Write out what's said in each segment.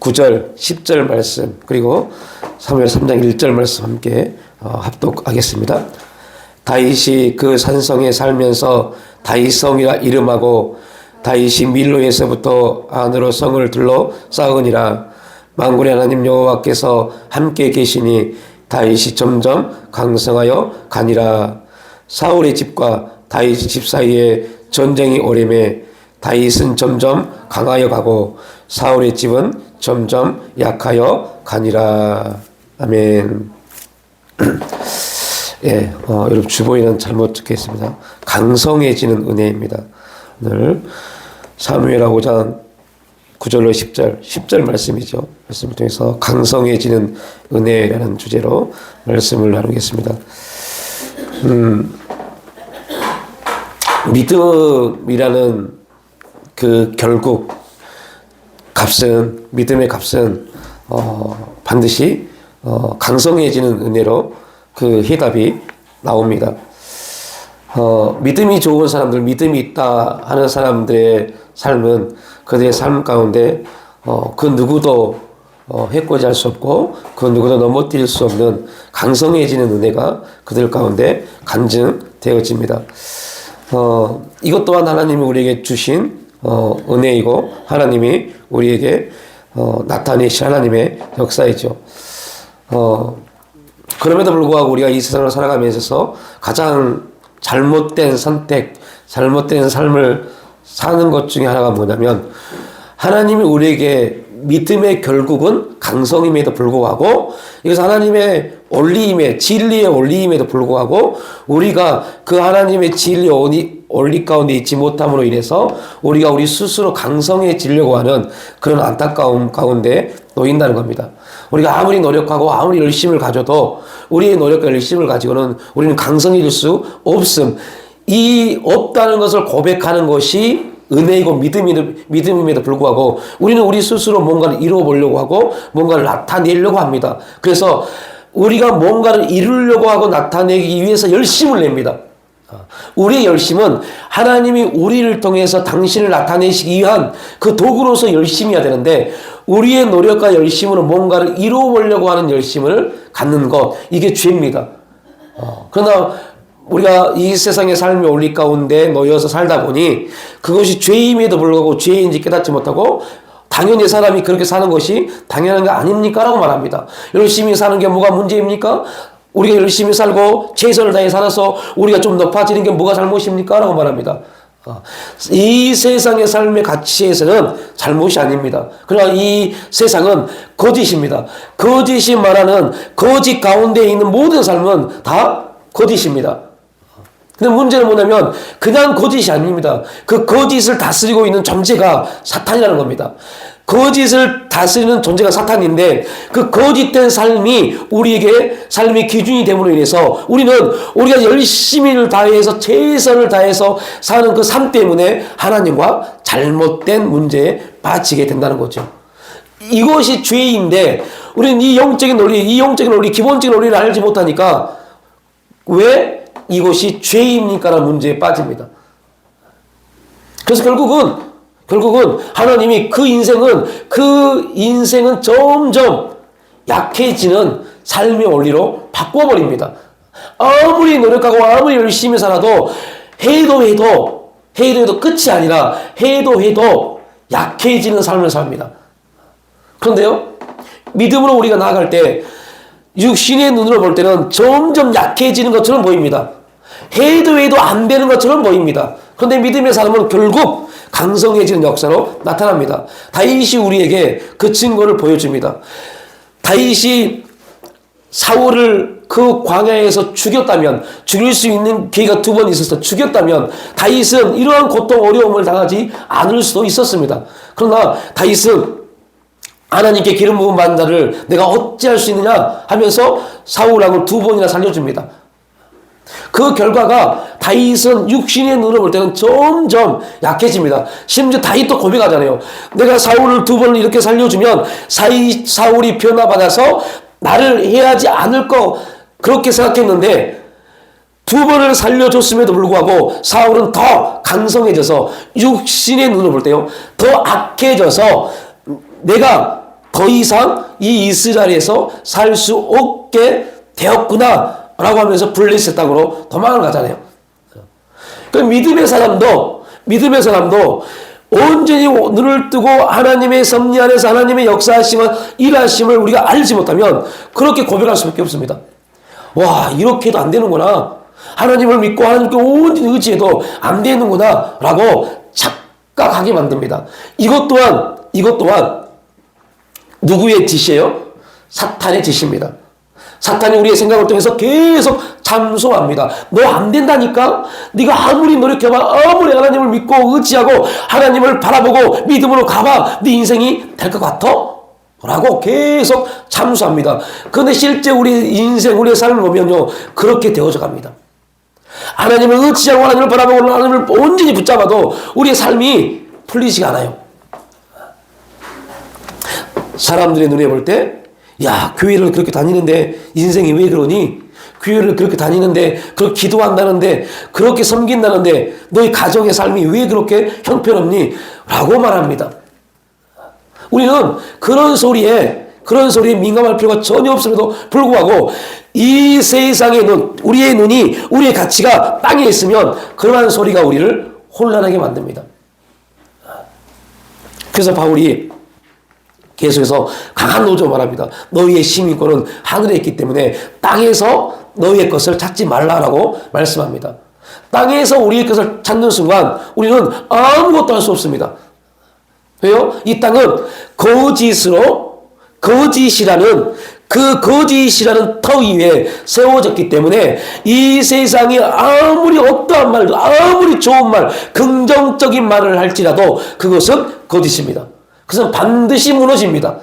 9절, 10절 말씀, 그리고 사무엘 3장 1절 말씀 함께 합독하겠습니다. 다윗이 그 산성에 살면서 다윗성이라 이름하고 다윗이 밀로에서부터 안으로 성을 둘러 쌓으니라. 만군의 하나님 여호와께서 함께 계시니 다윗이 점점 강성하여 가니라. 사울의 집과 다윗의 집 사이에 전쟁이 오래매 다윗은 점점 강하여 가고 사울의 집은 점점 약하여 가니라. 아멘. 예, 여러분 주보에는 잘못 적혀있습니다. 강성해지는 은혜입니다. 오늘 사무엘 5장 9절로 10절 말씀이죠. 말씀을 통해서 강성해지는 은혜라는 주제로 말씀을 나누겠습니다. 믿음이라는 그 결국 믿음의 값은 반드시 강성해지는 은혜로 그 해답이 나옵니다. 믿음이 좋은 사람들, 믿음이 있다 하는 사람들의 삶은 그들의 삶 가운데 그 누구도 해코지 할 수 없고 그 누구도 넘어뜨릴 수 없는 강성해지는 은혜가 그들 가운데 간증되어집니다. 이것 또한 하나님이 우리에게 주신 은혜이고 하나님이 우리에게 나타내신 하나님의 역사이죠. 그럼에도 불구하고 우리가 이 세상을 살아가면서 가장 잘못된 선택, 잘못된 삶을 사는 것 중에 하나가 뭐냐면 하나님이 우리에게 믿음의 결국은 강성임에도 불구하고 이것은 하나님의 원리임에 진리의 원리임에도 불구하고 우리가 그 하나님의 진리 원리 가운데 있지 못함으로 인해서 우리가 우리 스스로 강성해지려고 하는 그런 안타까움 가운데 놓인다는 겁니다. 우리가 아무리 노력하고 아무리 열심을 가져도 우리의 노력과 열심을 가지고는 우리는 강성해질 수 없음. 이 없다는 것을 고백하는 것이 은혜이고 믿음임에도 불구하고 우리는 우리 스스로 뭔가를 이루어보려고 하고 뭔가를 나타내려고 합니다. 그래서 우리가 뭔가를 이루려고 하고 나타내기 위해서 열심을 냅니다. 우리의 열심은 하나님이 우리를 통해서 당신을 나타내시기 위한 그 도구로서 열심히 해야 되는데 우리의 노력과 열심으로 뭔가를 이루어보려고 하는 열심을 갖는 것, 이게 죄입니다. 그러나 우리가 이 세상의 삶의 원리 가운데 놓여서 살다 보니 그것이 죄임에도 불구하고 죄인지 깨닫지 못하고 당연히 사람이 그렇게 사는 것이 당연한 게 아닙니까? 라고 말합니다. 열심히 사는 게 뭐가 문제입니까? 우리가 열심히 살고 최선을 다해 살아서 우리가 좀 높아지는 게 뭐가 잘못입니까? 라고 말합니다. 이 세상의 삶의 가치에서는 잘못이 아닙니다. 그러나 이 세상은 거짓입니다. 거짓이 말하는 거짓 가운데 있는 모든 삶은 다 거짓입니다. 근데 문제는 뭐냐면 그냥 거짓이 아닙니다. 그 거짓을 다스리고 있는 존재가 사탄이라는 겁니다. 거짓을 다스리는 존재가 사탄인데 그 거짓된 삶이 우리에게 삶의 기준이 됨으로 인해서 우리가 열심히를 다해서 최선을 다해서 사는 그 삶 때문에 하나님과 잘못된 문제에 빠지게 된다는 거죠. 이것이 죄인데 우리는 이 영적인 논리, 기본적인 논리를 알지 못하니까 왜 이것이 죄입니까? 라는 문제에 빠집니다. 그래서 결국은 하나님이 그 인생은 점점 약해지는 삶의 원리로 바꿔버립니다. 아무리 노력하고 아무리 열심히 살아도 해도 끝이 아니라 해도 약해지는 삶을 삽니다. 그런데요, 믿음으로 우리가 나아갈 때 육신의 눈으로 볼 때는 점점 약해지는 것처럼 보입니다. 해도 안 되는 것처럼 보입니다. 그런데 믿음의 사람은 결국 강성해지는 역사로 나타납니다. 다윗이 우리에게 그 증거를 보여줍니다. 다윗이 사울을 그 광야에서 죽일 수 있는 기회가 2번 있어서 죽였다면 다윗은 이러한 고통, 어려움을 당하지 않을 수도 있었습니다. 그러나 다윗은 하나님께 기름 부음 받은 자를 내가 어찌할 수 있느냐 하면서 사울왕을 2번이나 살려줍니다. 그 결과가 다윗은 육신의 눈으로 볼 때는 점점 약해집니다. 심지어 다윗도 고백하잖아요. 내가 사울을 2번을 이렇게 살려주면 사울이 변화받아서 나를 해하지 않을 거 그렇게 생각했는데 2번을 살려줬음에도 불구하고 사울은 더 강성해져서 육신의 눈으로 볼 때요 더 악해져서 내가 더 이상 이 이스라엘에서 살 수 없게 되었구나 라고 하면서 블레셋 땅으로 도망을 가잖아요. 그 믿음의 사람도 온전히 눈을 뜨고 하나님의 섭리 안에서 하나님의 역사하심을 일하심을 우리가 알지 못하면 그렇게 고백할 수밖에 없습니다. 와, 이렇게도 안 되는구나. 하나님을 믿고 하나님께 온전히 의지해도 안 되는구나 라고 착각하게 만듭니다. 이것 또한 누구의 짓이에요? 사탄의 짓입니다. 사탄이 우리의 생각을 통해서 계속 참소합니다. 너 안 된다니까? 네가 아무리 노력해봐, 아무리 하나님을 믿고 의지하고 하나님을 바라보고 믿음으로 가봐, 네 인생이 될 것 같아? 라고 계속 참소합니다. 그런데 실제 우리 인생, 우리의 삶을 보면요, 그렇게 되어져 갑니다. 하나님을 의지하고 하나님을 바라보고 하나님을 온전히 붙잡아도 우리의 삶이 풀리지가 않아요. 사람들의 눈에 볼 때, 야, 교회를 그렇게 다니는데 인생이 왜 그러니? 교회를 그렇게 다니는데, 그렇게 기도한다는데, 그렇게 섬긴다는데, 너희 가정의 삶이 왜 그렇게 형편없니? 라고 말합니다. 우리는 그런 소리에 민감할 필요가 전혀 없음에도 불구하고, 이 세상의 눈, 우리의 눈이, 우리의 가치가 땅에 있으면, 그러한 소리가 우리를 혼란하게 만듭니다. 그래서 바울이 계속해서 강한 노조 말합니다. 너희의 시민권은 하늘에 있기 때문에 땅에서 너희의 것을 찾지 말라라고 말씀합니다. 땅에서 우리의 것을 찾는 순간 우리는 아무것도 할 수 없습니다. 왜요? 이 땅은 거짓이라는 터 위에 세워졌기 때문에 이 세상에 아무리 어떠한 말도, 아무리 좋은 말, 긍정적인 말을 할지라도 그것은 거짓입니다. 그것은 반드시 무너집니다.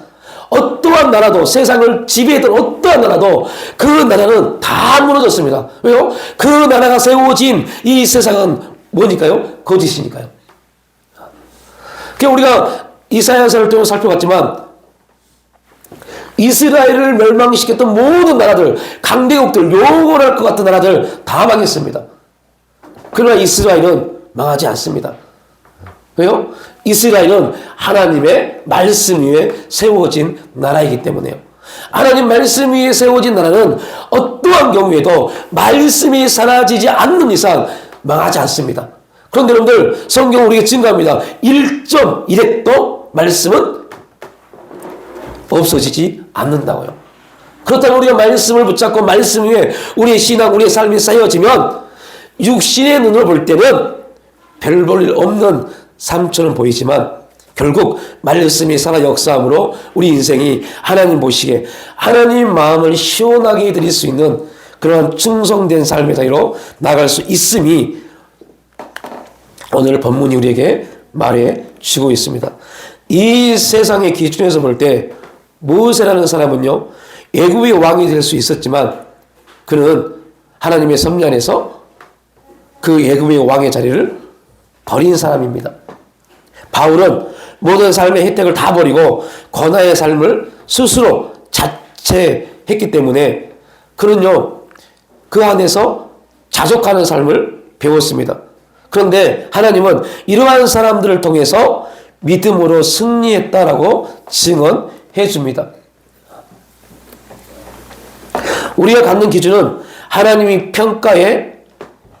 어떠한 나라도, 세상을 지배했던 어떠한 나라도 그 나라는 다 무너졌습니다. 왜요? 그 나라가 세워진 이 세상은 뭐니까요? 거짓이니까요. 그러니까 우리가 이사야서를 통해 살펴봤지만 이스라엘을 멸망시켰던 모든 나라들, 강대국들, 욕을 할 것 같은 나라들 다 망했습니다. 그러나 이스라엘은 망하지 않습니다. 왜요? 이스라엘은 하나님의 말씀 위에 세워진 나라이기 때문에요. 하나님 말씀 위에 세워진 나라는 어떠한 경우에도 말씀이 사라지지 않는 이상 망하지 않습니다. 그런데 여러분들, 성경은 우리에게 증거합니다. 1.1핵도 말씀은 없어지지 않는다고요. 그렇다면 우리가 말씀을 붙잡고 말씀 위에 우리의 신앙, 우리의 삶이 쌓여지면 육신의 눈으로 볼 때는 별 볼 일 없는 삶처럼 보이지만 결국 말씀이 살아 역사함으로 우리 인생이 하나님 보시기에 하나님 마음을 시원하게 드릴 수 있는 그러한 충성된 삶의 사이로 나갈 수 있음이 오늘 본문이 우리에게 말해 주고 있습니다. 이 세상의 기준에서 볼 때 모세라는 사람은요, 애굽의 왕이 될 수 있었지만 그는 하나님의 섭리 안에서 그 애굽의 왕의 자리를 버린 사람입니다. 바울은 모든 삶의 혜택을 다 버리고 고난의 삶을 스스로 자체했기 때문에 그는요, 그 안에서 자족하는 삶을 배웠습니다. 그런데 하나님은 이러한 사람들을 통해서 믿음으로 승리했다라고 증언해 줍니다. 우리가 갖는 기준은 하나님이 평가에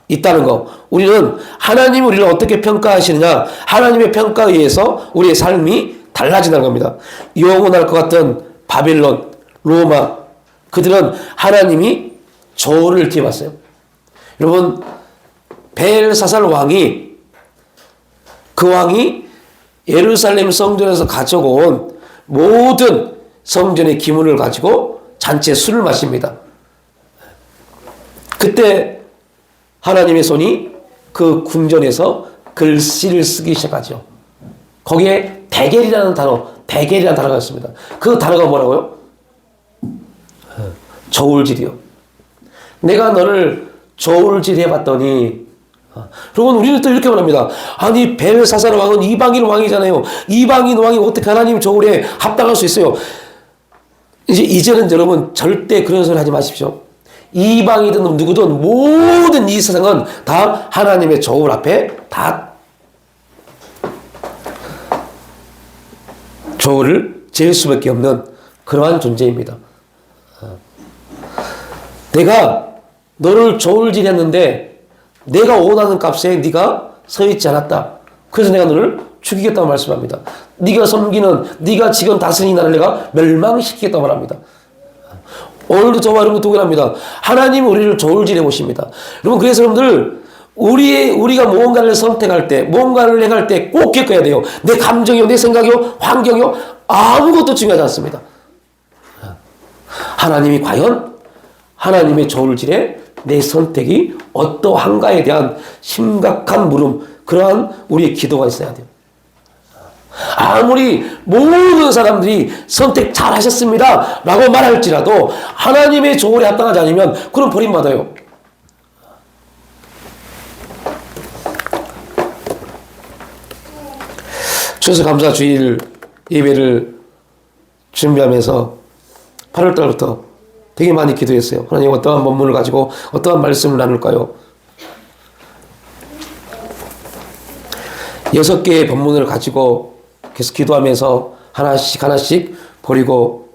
있다는 거. 우리는 하나님이 우리를 어떻게 평가하시느냐, 하나님의 평가에 의해서 우리의 삶이 달라진다는 겁니다. 영원할 것 같은 바벨론, 로마, 그들은 하나님이 저울을 기해봤어요. 여러분, 벨사살 왕이, 그 왕이 예루살렘 성전에서 가져온 모든 성전의 기물을 가지고 잔치에 술을 마십니다. 그때 하나님의 손이 그 궁전에서 글씨를 쓰기 시작하죠. 거기에 대겔이라는 단어가 있습니다. 그 단어가 뭐라고요? 저울질이요. 내가 너를 저울질 해봤더니, 그리고 우리는 또 이렇게 말합니다. 아니, 벨사살 왕은 이방인 왕이잖아요. 이방인 왕이 어떻게 하나님 저울에 합당할 수 있어요? 이제는 여러분 절대 그런 소리 하지 마십시오. 이방이든 누구든 모든 이 세상은 다 하나님의 저울 앞에 다 저울을 잴 수밖에 없는 그러한 존재입니다. 내가 너를 저울질했는데 내가 원하는 값에 네가 서 있지 않았다. 그래서 내가 너를 죽이겠다고 말씀합니다. 네가 섬기는 네가 지금 다스리는 나라를 내가 멸망시키겠다고 말합니다. 오늘도 저와 여러분 동일합니다. 하나님이 우리를 저울질해 보십니다. 여러분 그래서 여러분들 우리가 무언가를 선택할 때 무언가를 행할 때 꼭 기억해야 돼요. 내 감정이요 내 생각이요 환경이요 아무것도 중요하지 않습니다. 하나님이 과연 하나님의 저울질에 내 선택이 어떠한가에 대한 심각한 물음 그러한 우리의 기도가 있어야 돼요. 아무리 모든 사람들이 선택 잘 하셨습니다 라고 말할지라도 하나님의 조언에 합당하지 않으면 그럼 버림받아요. 추수감사 주일 예배를 준비하면서 8월달부터 되게 많이 기도했어요. 하나님 어떠한 본문을 가지고 어떠한 말씀을 나눌까요? 6개의 본문을 가지고 계속 기도하면서 하나씩 버리고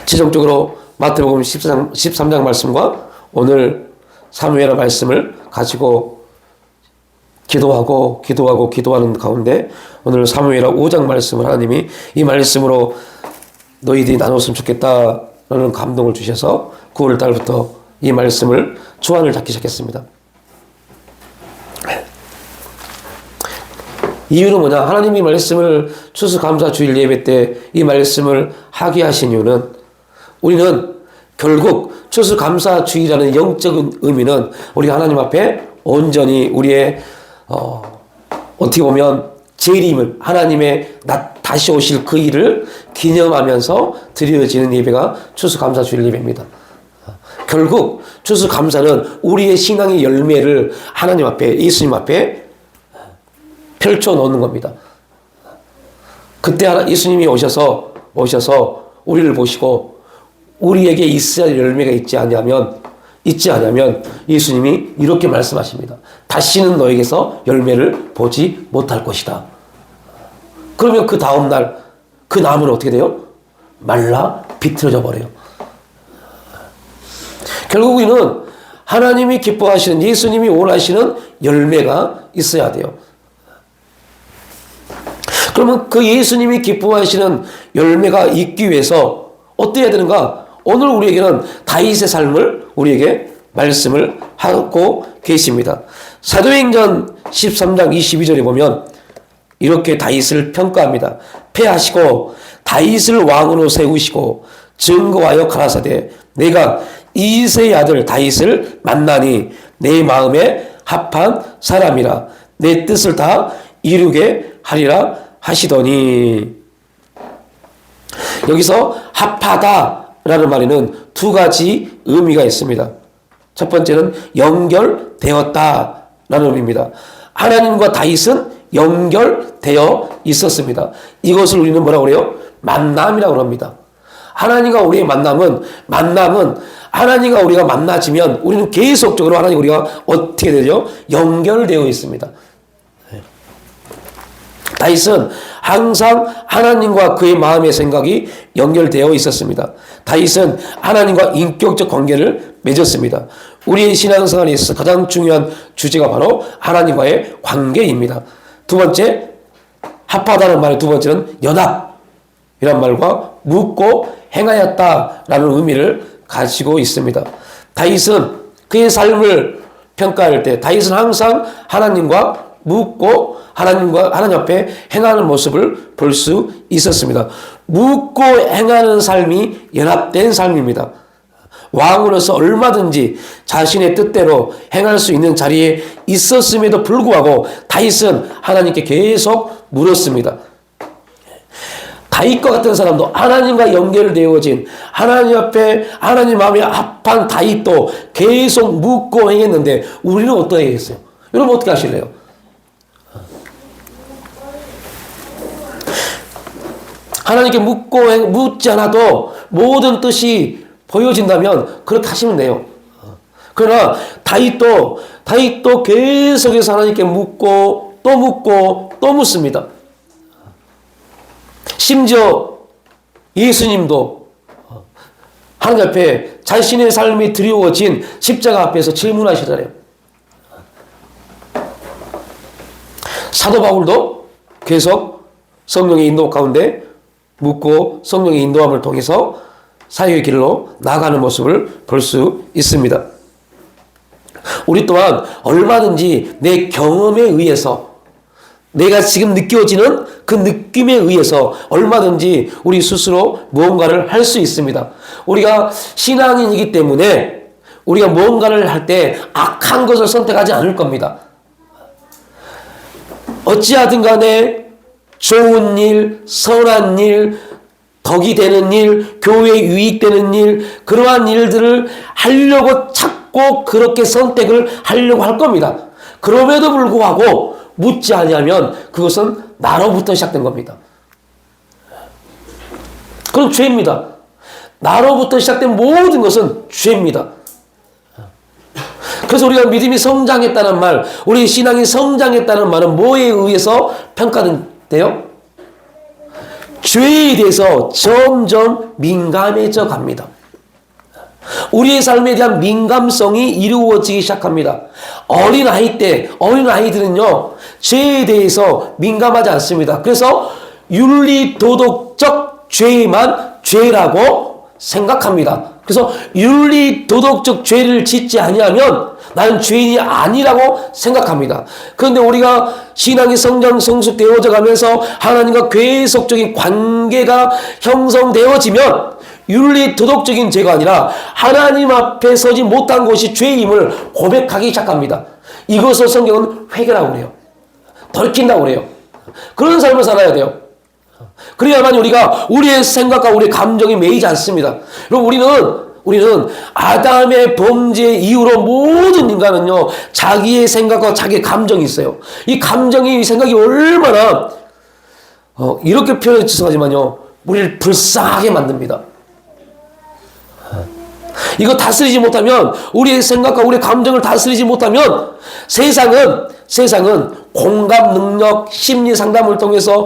최종적으로 마태복음 13장 말씀과 오늘 사무엘의 말씀을 가지고 기도하는 가운데 오늘 사무엘하 5장 말씀을 하나님이 이 말씀으로 너희들이 나눴으면 좋겠다라는 감동을 주셔서 9월 달부터 이 말씀을 주안을 잡기 시작했습니다. 이유는 뭐냐? 하나님이 말씀을 추수감사 주일 예배 때 이 말씀을 하게 하신 이유는 우리는 결국 추수감사 주일이라는 영적인 의미는 우리 하나님 앞에 온전히 우리의 어떻게 보면 재림을 하나님의 다시 오실 그 일을 기념하면서 드려지는 예배가 추수감사 주일 예배입니다. 결국 추수감사는 우리의 신앙의 열매를 하나님 앞에 예수님 앞에 펼쳐 놓는 겁니다. 그때 예수님이 오셔서 우리를 보시고 우리에게 있어야 할 열매가 있지 않으면 예수님이 이렇게 말씀하십니다. 다시는 너에게서 열매를 보지 못할 것이다. 그러면 그 다음날 그 나무는 어떻게 돼요? 말라 비틀어져 버려요. 결국 우리는 하나님이 기뻐하시는 예수님이 원하시는 열매가 있어야 돼요. 그러면 그 예수님이 기뻐하시는 열매가 있기 위해서 어떻게 해야 되는가? 오늘 우리에게는 다윗의 삶을 우리에게 말씀을 하고 계십니다. 사도행전 13장 22절에 보면 이렇게 다윗을 평가합니다. 패하시고 다윗을 왕으로 세우시고 증거하여 가라사대 내가 이새의 아들 다윗을 만나니 내 마음에 합한 사람이라 내 뜻을 다 이루게 하리라 하시더니 여기서 합하다라는 말에는 두 가지 의미가 있습니다. 첫 번째는 연결되었다라는 의미입니다. 하나님과 다윗은 연결되어 있었습니다. 이것을 우리는 뭐라고 그래요? 만남이라고 합니다. 하나님과 우리의 만남은 하나님과 우리가 만나지면 우리는 계속적으로 하나님과 우리가 어떻게 되죠? 연결되어 있습니다. 다윗은 항상 하나님과 그의 마음의 생각이 연결되어 있었습니다. 다윗은 하나님과 인격적 관계를 맺었습니다. 우리의 신앙생활에 있어서 가장 중요한 주제가 바로 하나님과의 관계입니다. 두 번째, 합하다는 말의 두 번째는 연합이란 말과 묻고 행하였다라는 의미를 가지고 있습니다. 다윗은 그의 삶을 평가할 때 다윗은 항상 하나님과 묻고 하나님 앞에 행하는 모습을 볼 수 있었습니다. 묻고 행하는 삶이 연합된 삶입니다. 왕으로서 얼마든지 자신의 뜻대로 행할 수 있는 자리에 있었음에도 불구하고 다윗은 하나님께 계속 물었습니다. 다윗과 같은 사람도 하나님과 연결되어진 하나님 앞에 하나님 마음에 합한 다윗도 계속 묻고 행했는데 우리는 어떻게 했어요? 여러분 어떻게 하실래요? 하나님께 묻지 않아도 모든 뜻이 보여진다면 그렇게 하시면 돼요. 그러나 다윗도 계속해서 하나님께 묻고 또 묻습니다. 심지어 예수님도 하나님 앞에 자신의 삶이 드리워진 십자가 앞에서 질문하시잖아요. 사도 바울도 계속 성령의 인도 가운데 묻고 성령의 인도함을 통해서 사역의 길로 나아가는 모습을 볼 수 있습니다. 우리 또한 얼마든지 내 경험에 의해서 내가 지금 느껴지는 그 느낌에 의해서 얼마든지 우리 스스로 무언가를 할 수 있습니다. 우리가 신앙인이기 때문에 우리가 무언가를 할 때 악한 것을 선택하지 않을 겁니다. 어찌하든 간에 좋은 일, 선한 일, 덕이 되는 일, 교회에 유익되는 일, 그러한 일들을 하려고 찾고 그렇게 선택을 하려고 할 겁니다. 그럼에도 불구하고 묻지 아니하면 그것은 나로부터 시작된 겁니다. 그건 죄입니다. 나로부터 시작된 모든 것은 죄입니다. 그래서 우리가 믿음이 성장했다는 말, 우리 신앙이 성장했다는 말은 뭐에 의해서 평가된대요? 죄에 대해서 점점 민감해져 갑니다. 우리의 삶에 대한 민감성이 이루어지기 시작합니다. 어린아이들은요, 죄에 대해서 민감하지 않습니다. 그래서 윤리도덕적 죄만 죄라고 생각합니다. 그래서 윤리도덕적 죄를 짓지 아니하면 나는 죄인이 아니라고 생각합니다. 그런데 우리가 신앙의 성장 성숙되어져 가면서 하나님과 계속적인 관계가 형성되어지면 윤리도덕적인 죄가 아니라 하나님 앞에 서지 못한 것이 죄임을 고백하기 시작합니다. 이것을 성경은 회개라고 그래요. 돌이킨다고 그래요. 그런 삶을 살아야 돼요. 그래야만 우리가 우리의 생각과 우리의 감정이 매이지 않습니다. 그럼 우리는 아담의 범죄 이후로 모든 인간은요, 자기의 생각과 자기의 감정이 있어요. 이 감정이, 이 생각이 얼마나, 이렇게 표현해 죄송하지만요, 우리를 불쌍하게 만듭니다. 이거 다스리지 못하면, 우리의 생각과 우리의 감정을 다스리지 못하면, 세상은 공감 능력, 심리 상담을 통해서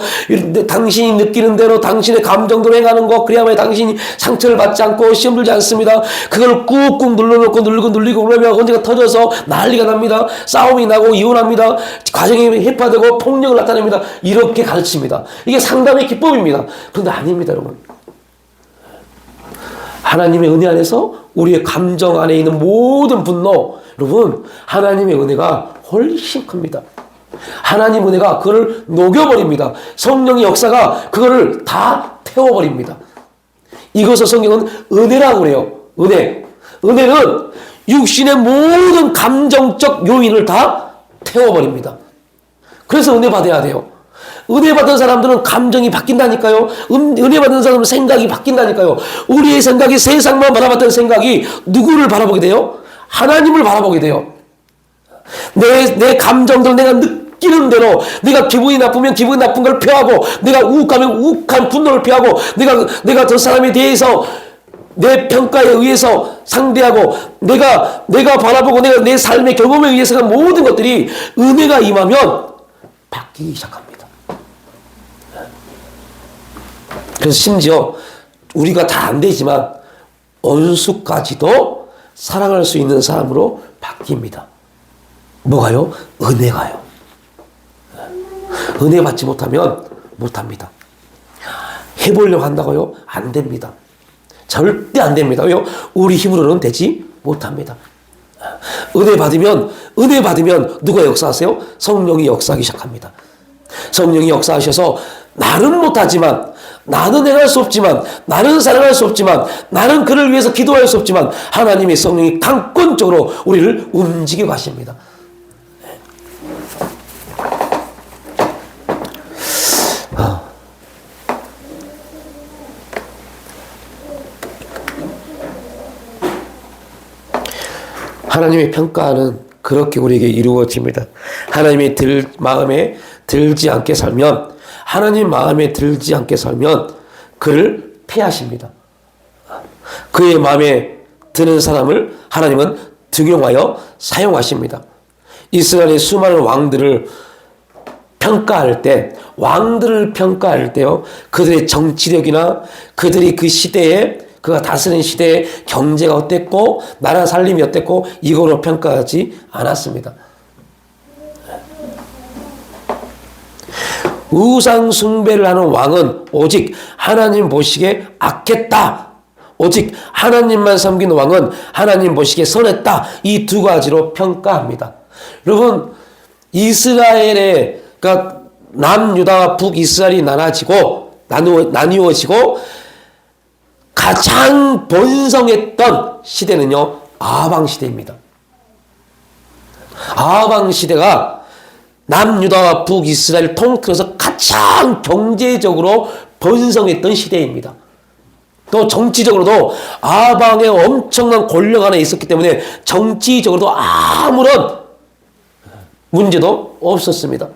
당신이 느끼는 대로 당신의 감정대로 행하는 것, 그래야만 당신이 상처를 받지 않고 시험 들지 않습니다. 그걸 꾹꾹 눌러놓고 눌리고 그러면 언제가 터져서 난리가 납니다. 싸움이 나고 이혼합니다. 가정이 해파되고 폭력을 나타냅니다. 이렇게 가르칩니다. 이게 상담의 기법입니다. 그런데 아닙니다, 여러분. 하나님의 은혜 안에서 우리의 감정 안에 있는 모든 분노, 여러분, 하나님의 은혜가 훨씬 큽니다. 하나님 은혜가 그걸 녹여버립니다. 성령의 역사가 그거를 다 태워버립니다. 이것을 성경은 은혜라고 그래요. 은혜는 육신의 모든 감정적 요인을 다 태워버립니다. 그래서 은혜 받아야 돼요. 은혜 받은 사람들은 감정이 바뀐다니까요. 은혜 받은 사람은 생각이 바뀐다니까요. 우리의 생각이 세상만 바라봤던 생각이 누구를 바라보게 돼요? 하나님을 바라보게 돼요. 내 감정들, 내가 느끼는 대로, 내가 기분이 나쁘면 기분이 나쁜 걸 표하고, 내가 우욱하면 우욱한 분노를 표하고, 내가 저 사람에 대해서 내 평가에 의해서 상대하고, 내가 바라보고, 내가 내 삶의 경험에 의해서 하는 모든 것들이 은혜가 임하면 바뀌기 시작합니다. 그래서 심지어 우리가 다 안 되지만 원수까지도 사랑할 수 있는 사람으로 바뀝니다. 뭐가요? 은혜가요. 은혜 받지 못하면 못합니다. 해보려고 한다고요? 안 됩니다. 절대 안 됩니다. 왜요? 우리 힘으로는 되지 못합니다. 은혜 받으면 누가 역사하세요? 성령이 역사하기 시작합니다. 성령이 역사하셔서 나는 못하지만, 나는 행할 수 없지만, 나는 사랑할 수 없지만, 나는 그를 위해서 기도할 수 없지만 하나님의 성령이 강권적으로 우리를 움직여 가십니다. 하나님의 평가는 그렇게 우리에게 이루어집니다. 하나님의 마음에 들지 않게 살면, 하나님 마음에 들지 않게 살면 그를 폐하십니다. 그의 마음에 드는 사람을 하나님은 등용하여 사용하십니다. 이스라엘의 수많은 왕들을 평가할 때, 왕들을 평가할 때요, 그들의 정치력이나 그들이 그 시대에, 그가 다스린 시대의 경제가 어땠고, 나라 살림이 어땠고, 이거로 평가하지 않았습니다. 우상 숭배를 하는 왕은 오직 하나님 보시기에 악했다. 오직 하나님만 섬기는 왕은 하나님 보시기에 선했다. 이 두 가지로 평가합니다. 여러분, 이스라엘의, 그러니까 남유다와 북이스라엘이 나뉘어지고 가장 번성했던 시대는요, 아방시대입니다. 아방시대가 남유다와 북이스라엘 통틀어서 가장 경제적으로 번성했던 시대입니다. 또 정치적으로도 아방에 엄청난 권력 안에 있었기 때문에 정치적으로도 아무런 문제도 없었습니다.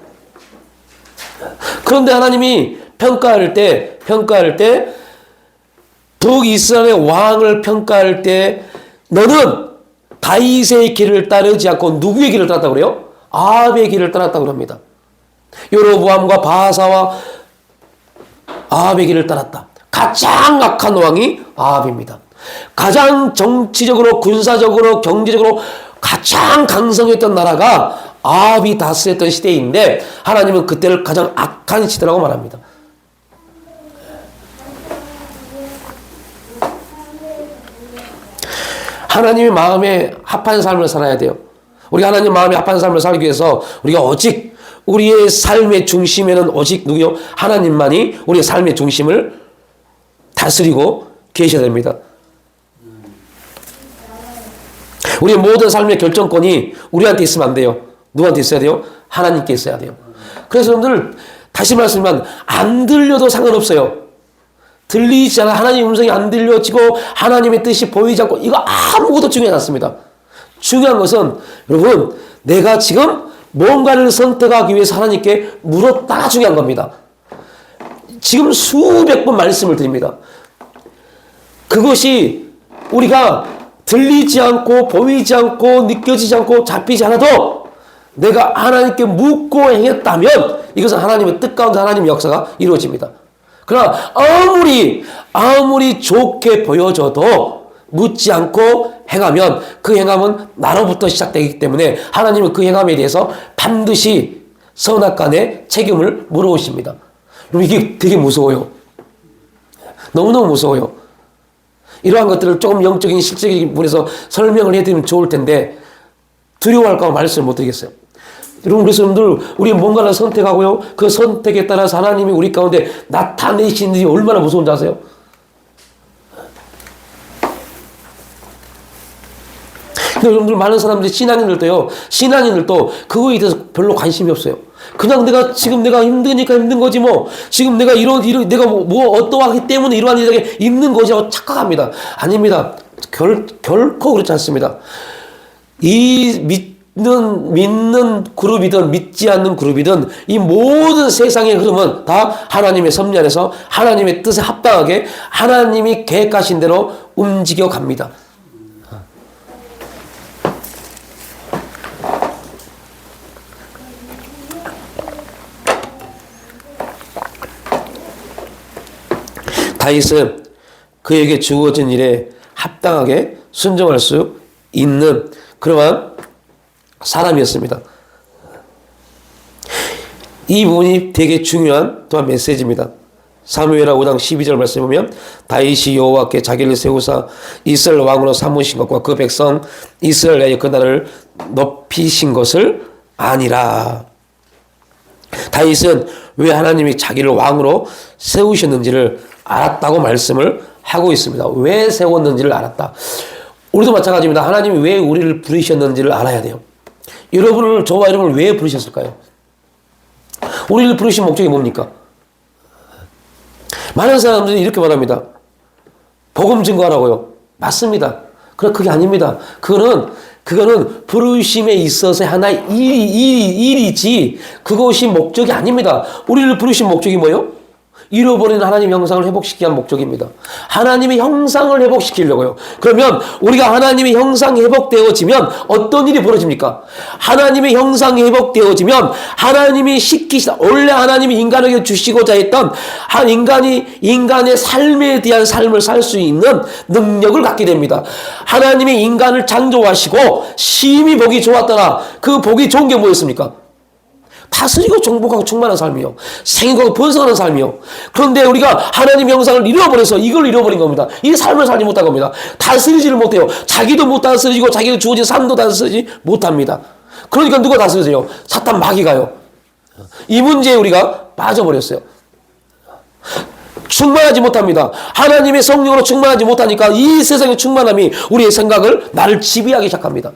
그런데 하나님이 평가할 때 북이스라엘의 왕을 평가할 때 너는 다윗의 길을 따르지 않고 누구의 길을 따랐다고 그래요? 아합의 길을 따랐다고 합니다. 여로보암과 바하사와 아합의 길을 따랐다. 가장 악한 왕이 아합입니다. 가장 정치적으로, 군사적으로, 경제적으로 가장 강성했던 나라가 아합이 다스렸던 시대인데 하나님은 그때를 가장 악한 시대라고 말합니다. 하나님의 마음에 합한 삶을 살아야 돼요. 우리가 하나님 마음에 합한 삶을 살기 위해서 우리가 오직 우리의 삶의 중심에는 오직 누구요? 하나님만이 우리의 삶의 중심을 다스리고 계셔야 됩니다. 우리의 모든 삶의 결정권이 우리한테 있으면 안 돼요. 누구한테 있어야 돼요? 하나님께 있어야 돼요. 그래서 여러분들 다시 말씀드리면 안 들려도 상관없어요. 들리지 않아 하나님의 음성이 안 들려지고 하나님의 뜻이 보이지 않고 이거 아무것도 중요하지 않습니다. 중요한 것은 여러분 내가 지금 뭔가를 선택하기 위해서 하나님께 물었다가 중요한 겁니다. 지금 수백 번 말씀을 드립니다. 그것이 우리가 들리지 않고 보이지 않고 느껴지지 않고 잡히지 않아도 내가 하나님께 묻고 행했다면 이것은 하나님의 뜻 가운데 하나님의 역사가 이루어집니다. 그러나 아무리 좋게 보여져도 묻지 않고 행하면 그 행함은 나로부터 시작되기 때문에 하나님은 그 행함에 대해서 반드시 선악간의 책임을 물어오십니다. 여러분 이게 되게 무서워요. 너무너무 무서워요. 이러한 것들을 조금 영적인 실적인 분에서 설명을 해드리면 좋을 텐데 두려워할까 봐 말씀을 못 드리겠어요. 여러분 그래서 여러분들 우리 뭔가를 선택하고요. 그 선택에 따라서 하나님이 우리 가운데 나타내시는 일이 얼마나 무서운지 아세요? 근데 여러분들 많은 사람들이 신앙인들도 그거에 대해서 별로 관심이 없어요. 그냥 지금 내가 힘드니까 힘든 거지 뭐. 지금 내가 내가 어떠하기 때문에 이러한 일이 있는 거지라고 착각합니다. 아닙니다. 결코 그렇지 않습니다. 이 믿는 그룹이든 믿지 않는 그룹이든 이 모든 세상의 흐름은 다 하나님의 섭리 안에서 하나님의 뜻에 합당하게 하나님이 계획하신 대로 움직여 갑니다. 다윗은 그에게 주어진 일에 합당하게 순종할 수 있는 그러한 사람이었습니다. 이 부분이 되게 중요한 또한 메시지입니다. 사무엘하 5장 12절 말씀에 보면 다윗이 여호와께 자기를 세우사 이스라엘 왕으로 삼으신 것과 그 백성 이스라엘의 그 나라를 높이신 것을 아니라. 다윗은 왜 하나님이 자기를 왕으로 세우셨는지를 알았다고 말씀을 하고 있습니다. 왜 세웠는지를 알았다. 우리도 마찬가지입니다. 하나님이 왜 우리를 부르셨는지를 알아야 돼요. 저와 여러분을 왜 부르셨을까요? 우리를 부르신 목적이 뭡니까? 많은 사람들이 이렇게 말합니다. 복음 증거하라고요. 맞습니다. 그러나 그게 아닙니다. 그거는 부르심에 있어서 하나의 일이지 그것이 목적이 아닙니다. 우리를 부르신 목적이 뭐예요? 잃어버린 하나님 형상을 회복시키기 위한 목적입니다. 하나님의 형상을 회복시키려고요. 그러면 우리가 하나님의 형상이 회복되어지면 어떤 일이 벌어집니까? 하나님의 형상이 회복되어지면 하나님이 시키시다. 원래 하나님이 인간에게 주시고자 했던 한 인간의 삶에 대한 삶을 살 수 있는 능력을 갖게 됩니다. 하나님이 인간을 창조하시고 심히 보기 좋았더라. 그 보기 좋은 게 뭐였습니까? 다스리고 정복하고 충만한 삶이요. 생육하고 번성하는 삶이요. 그런데 우리가 하나님 형상을 잃어버려서 이걸 잃어버린 겁니다. 이 삶을 살지 못한 겁니다. 다스리지를 못해요. 자기도 못 다스리고 자기가 주어진 삶도 다스리지 못합니다. 그러니까 누가 다스리세요? 사탄 마귀가요. 이 문제에 우리가 빠져버렸어요. 충만하지 못합니다. 하나님의 성령으로 충만하지 못하니까 이 세상의 충만함이 우리의 생각을 나를 지배하기 시작합니다.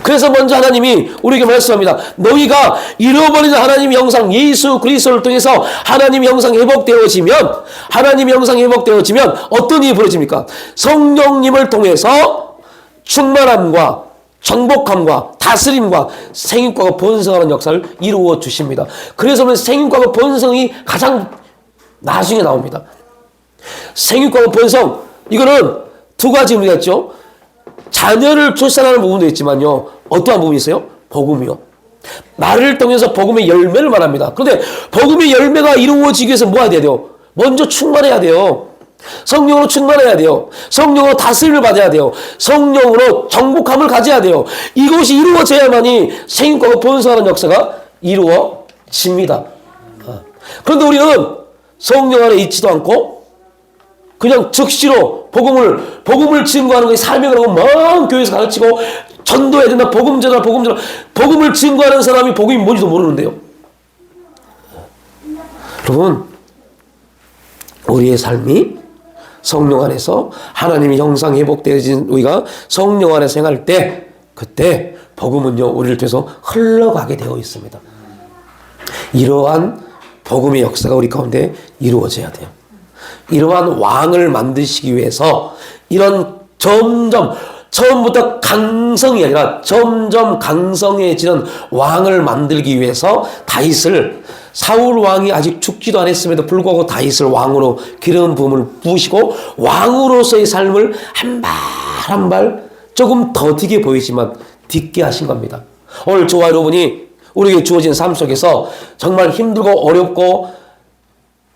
그래서 먼저 하나님이 우리에게 말씀합니다. 너희가 잃어버린 하나님의 형상 예수 그리스도를 통해서 하나님의 형상이 회복되어지면 어떤 일이 벌어집니까? 성령님을 통해서 충만함과 정복함과 다스림과 생육과 번성하는 역사를 이루어 주십니다. 그래서 생육과 번성이 가장 나중에 나옵니다. 생육과 번성, 이거는 두 가지 의미가 있죠. 자녀를 출산하는 부분도 있지만요. 어떠한 부분이 있어요? 복음이요. 나를 통해서 복음의 열매를 말합니다. 그런데 복음의 열매가 이루어지기 위해서 뭐 해야 돼요? 먼저 충만해야 돼요. 성령으로 충만해야 돼요. 성령으로 다스림을 받아야 돼요. 성령으로 정복함을 가져야 돼요. 이것이 이루어져야만이 생육과 번성하는 역사가 이루어집니다. 그런데 우리는 성령 안에 있지도 않고 그냥 즉시로 복음을 증거하는 것이 사명을 하고 막 교회에서 가르치고 전도해야 된다. 복음을 증거하는 사람이 복음이 뭔지도 모르는데요. 여러분, 우리의 삶이 성령 안에서 하나님의 형상이 회복되어진 우리가 성령 안에서 행할 때 그때 복음은요 우리를 통해서 흘러가게 되어 있습니다. 이러한 복음의 역사가 우리 가운데 이루어져야 돼요. 이러한 왕을 만드시기 위해서 이런 점점 처음부터 강성이 아니라 점점 강성해지는 왕을 만들기 위해서 다윗을 사울 왕이 아직 죽지도 않았음에도 불구하고 다윗을 왕으로 기름 부음을 부으시고 왕으로서의 삶을 한 발 한 발 조금 더디게 보이지만 딛게 하신 겁니다. 오늘 저와 여러분이 우리에게 주어진 삶 속에서 정말 힘들고 어렵고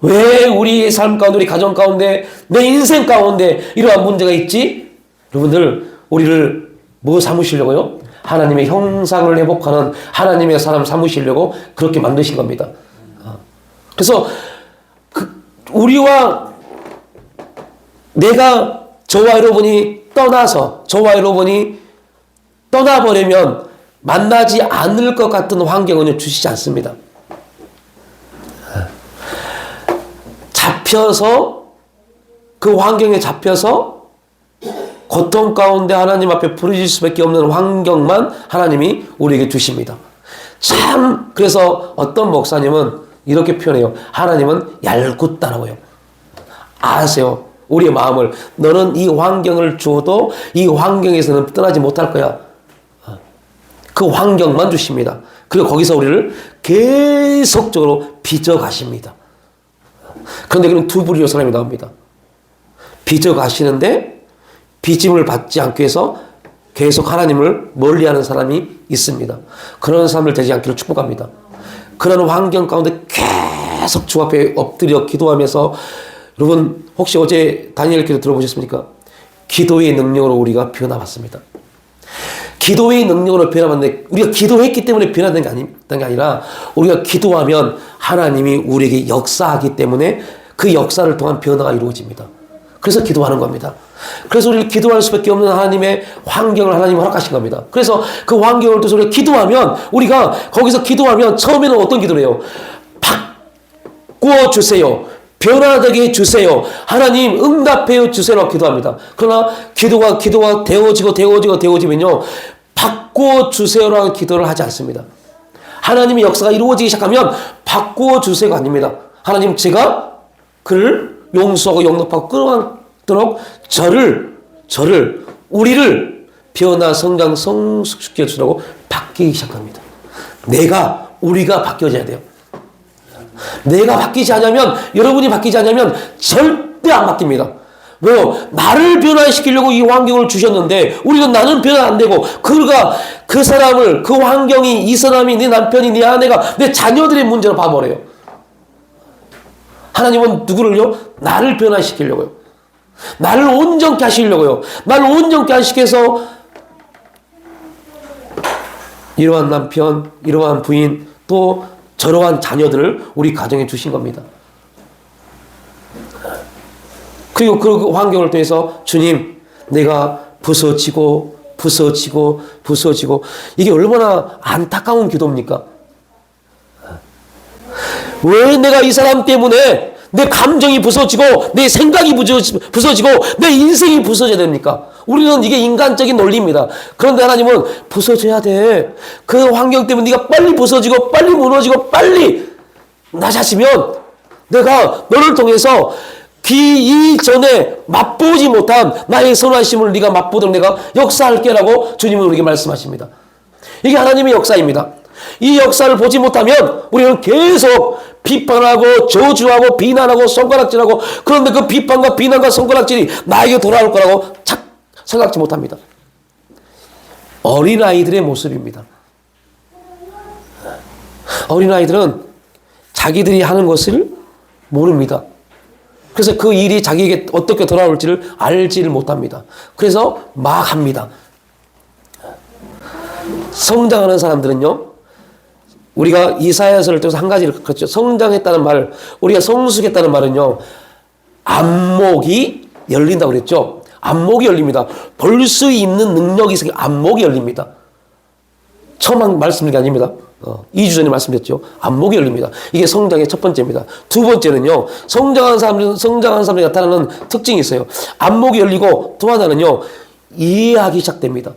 왜 우리의 삶 가운데, 우리 가정 가운데, 내 인생 가운데 이러한 문제가 있지? 여러분들, 우리를 뭐 삼으시려고요? 하나님의 형상을 회복하는 하나님의 사람 삼으시려고 그렇게 만드신 겁니다. 그래서 우리와 내가 저와 여러분이 떠나버리면 만나지 않을 것 같은 환경은 주시지 않습니다. 그 환경에 잡혀서 고통 가운데 하나님 앞에 부르질 수밖에 없는 환경만 하나님이 우리에게 주십니다. 참, 그래서 어떤 목사님은 이렇게 표현해요. 하나님은 얄궂다라고요. 아세요? 우리의 마음을. 너는 이 환경을 주어도 이 환경에서는 떠나지 못할 거야. 그 환경만 주십니다. 그리고 거기서 우리를 계속적으로 빚어가십니다. 그런데 그럼 두 부류의 사람이 나옵니다. 빚어가시는데 빚짐을 받지 않기 위해서 계속 하나님을 멀리하는 사람이 있습니다. 그런 사람을 되지 않기를 축복합니다. 그런 환경 가운데 계속 주 앞에 엎드려 기도하면서, 여러분 혹시 어제 다니엘 기도 들어보셨습니까? 기도의 능력으로 우리가 변화받습니다. 기도의 능력으로 변화받는데, 우리가 기도했기 때문에 변화된 게 아니라 우리가 기도하면 하나님이 우리에게 역사하기 때문에 그 역사를 통한 변화가 이루어집니다. 그래서 기도하는 겁니다. 그래서 우리를 기도할 수밖에 없는 하나님의 환경을 하나님이 허락하신 겁니다. 그래서 그 환경을 통해서 우리가 기도하면, 우리가 거기서 기도하면 처음에는 어떤 기도를 해요? 바꾸어 주세요. 변화되게 해주세요. 하나님 응답해 주세요라고 기도합니다. 그러나 기도가 되어지면요, 바꾸어 주세요라는 기도를 하지 않습니다. 하나님의 역사가 이루어지기 시작하면 바꾸어 주세요가 아닙니다. 하나님, 제가 그를 용서하고 영접하고 끌어안도록 우리를 변화, 성장, 성숙시켜 주라고 바뀌기 시작합니다. 우리가 바뀌어져야 돼요. 내가 바뀌지 않으면, 여러분이 바뀌지 않으면 절대 안 바뀝니다. 왜요? 나를 변화시키려고 이 환경을 주셨는데 우리는 나는 변화 안 되고 그 사람을, 그 환경이, 이 사람이, 내 남편이, 내 아내가, 내 자녀들의 문제로 봐버려요. 하나님은 누구를요? 나를 변화시키려고요. 나를 온전케 하시려고요. 나를 온전케 하시켜서 이러한 남편, 이러한 부인, 또 저러한 자녀들을 우리 가정에 주신 겁니다. 그리고 그 환경을 통해서 주님, 내가 부서지고 이게 얼마나 안타까운 기도입니까? 왜 내가 이 사람 때문에 내 감정이 부서지고 내 생각이 부서지고 내 인생이 부서져야 됩니까? 우리는 이게 인간적인 논리입니다. 그런데 하나님은 부서져야 돼. 그 환경 때문에 네가 빨리 부서지고 빨리 무너지고 빨리 낮아지면 내가 너를 통해서 이전에 맛보지 못한 나의 선하심을 네가 맛보도록 내가 역사할게라고 주님은 우리에게 말씀하십니다. 이게 하나님의 역사입니다. 이 역사를 보지 못하면 우리는 계속 비판하고 저주하고 비난하고 손가락질하고, 그런데 그 비판과 비난과 손가락질이 나에게 돌아올 거라고 생각지 못합니다. 어린아이들의 모습입니다. 어린아이들은 자기들이 하는 것을 모릅니다. 그래서 그 일이 자기에게 어떻게 돌아올지를 알지를 못합니다. 그래서 막 합니다. 성장하는 사람들은요, 우리가 이사야서를 통해서 한 가지를 그렇죠. 성장했다는 말, 우리가 성숙했다는 말은요, 안목이 열린다고 그랬죠. 안목이 열립니다. 볼 수 있는 능력이 있으니 안목이 열립니다. 처음 말씀드린 게 아닙니다. 2주 전에 말씀드렸죠. 안목이 열립니다. 이게 성장의 첫 번째입니다. 두 번째는요, 성장한 사람들이 나타나는 특징이 있어요. 안목이 열리고 또 하나는요, 이해하기 시작됩니다.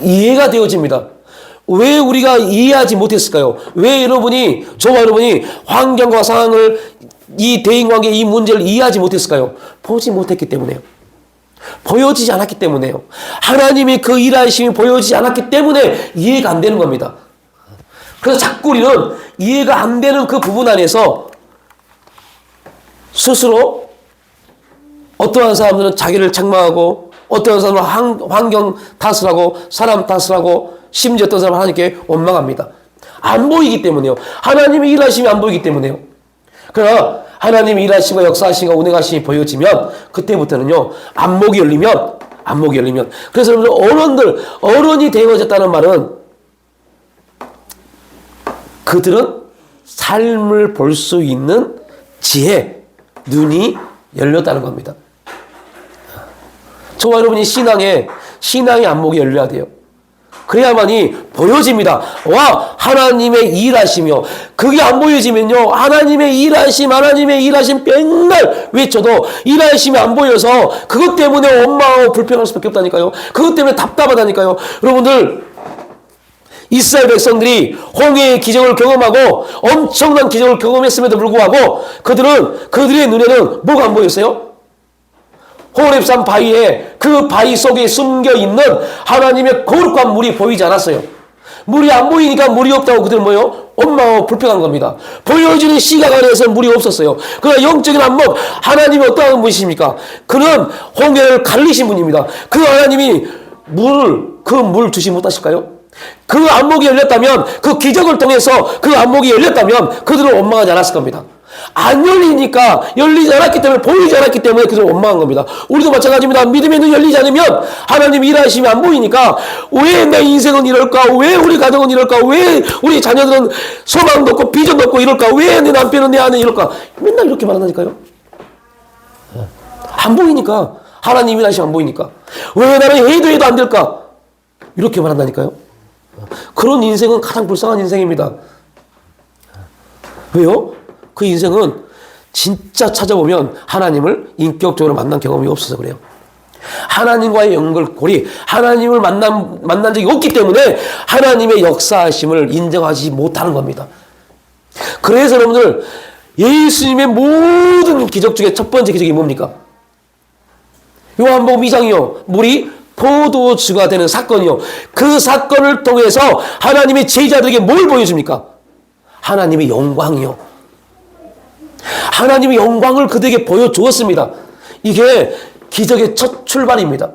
이해가 되어집니다. 왜 우리가 이해하지 못했을까요? 왜 저와 여러분이 환경과 상황을, 이 대인관계, 이 문제를 이해하지 못했을까요? 보지 못했기 때문에요. 보여지지 않았기 때문에요. 하나님이 그 일하심이 보여지지 않았기 때문에 이해가 안 되는 겁니다. 그래서 자꾸 우리는 이해가 안 되는 그 부분 안에서 스스로 어떠한 사람들은 자기를 책망하고, 어떠한 사람은 환경 탓을 하고, 사람 탓을 하고, 심지어 어떤 사람은 하나님께 원망합니다. 안 보이기 때문에요. 하나님의 일하심이 안 보이기 때문에요. 그러나 하나님의 일하심과 역사하심과 운행하심이 보여지면 그때부터는요, 안목이 열리면 그래서 여러분들 어른이 되어졌다는 말은 그들은 삶을 볼 수 있는 지혜, 눈이 열렸다는 겁니다. 저와 여러분이 신앙의 안목이 열려야 돼요. 그래야만이 보여집니다. 와, 하나님의 일하시며, 그게 안 보여지면요, 하나님의 일하심 맨날 외쳐도 일하심이 안 보여서 그것 때문에 원망하고 불평할 수밖에 없다니까요. 그것 때문에 답답하다니까요. 여러분들, 이스라엘 백성들이 홍해의 기적을 경험하고 엄청난 기적을 경험했음에도 불구하고 그들의 눈에는 뭐가 안 보였어요? 호렙산 바위에, 그 바위 속에 숨겨있는 하나님의 거룩한 물이 보이지 않았어요. 물이 안 보이니까 물이 없다고 그들은 뭐예요? 원망하고 불평한 겁니다. 보여지는 시각 안에서 물이 없었어요. 그러나 영적인 안목, 하나님이 어떠한 분이십니까? 그는 홍해를 갈리신 분입니다. 그 하나님이 그 물 주시 못하실까요? 그 안목이 열렸다면, 그 기적을 통해서 그 안목이 열렸다면 그들은 원망하지 않았을 겁니다. 안 열리지 않았기 때문에, 보이지 않았기 때문에 그들은 원망한 겁니다. 우리도 마찬가지입니다. 믿음의 눈이 열리지 않으면 하나님이 일하심이 안 보이니까, 왜 내 인생은 이럴까? 왜 우리 가정은 이럴까? 왜 우리 자녀들은 소망도 없고 비전도 없고 이럴까? 왜 내 남편은, 내 아내는 이럴까? 맨날 이렇게 말한다니까요. 안 보이니까. 하나님 일하심이 안 보이니까. 왜 나는 해도 안 될까? 이렇게 말한다니까요. 그런 인생은 가장 불쌍한 인생입니다. 왜요? 그 인생은 진짜 찾아보면 하나님을 인격적으로 만난 경험이 없어서 그래요. 하나님과의 연결고리, 하나님을 만난 적이 없기 때문에 하나님의 역사하심을 인정하지 못하는 겁니다. 그래서 여러분들, 예수님의 모든 기적 중에 첫 번째 기적이 뭡니까? 요한복음 2장이요. 물이 포도주가 되는 사건이요. 그 사건을 통해서 하나님의 제자들에게 뭘 보여줍니까? 하나님의 영광이요. 하나님의 영광을 그들에게 보여주었습니다. 이게 기적의 첫 출발입니다.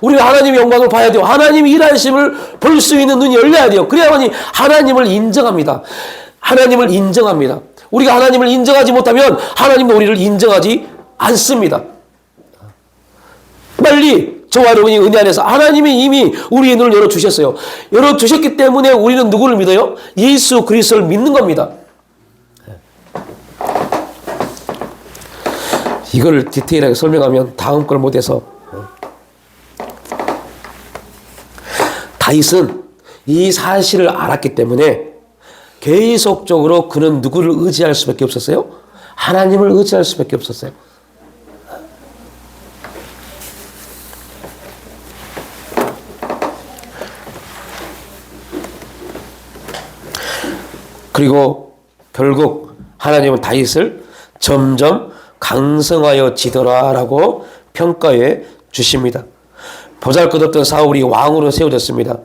우리가 하나님의 영광을 봐야 돼요. 하나님이 일하심을 볼 수 있는 눈이 열려야 돼요. 그래야만이 하나님을 인정합니다. 하나님을 인정합니다. 우리가 하나님을 인정하지 못하면 하나님도 우리를 인정하지 않습니다. 빨리 저와 여러분이 은혜 안에서 하나님이 이미 우리의 눈을 열어주셨어요. 열어주셨기 때문에 우리는 누구를 믿어요? 예수 그리스도를 믿는 겁니다. 이걸 디테일하게 설명하면 다음 걸 못해서, 다윗은 이 사실을 알았기 때문에 계속적으로 그는 누구를 의지할 수밖에 없었어요? 하나님을 의지할 수밖에 없었어요. 그리고 결국 하나님은 다윗을 점점 강성하여 지더라라고 평가해 주십니다. 보잘것없던 사울이 왕으로 세워졌습니다.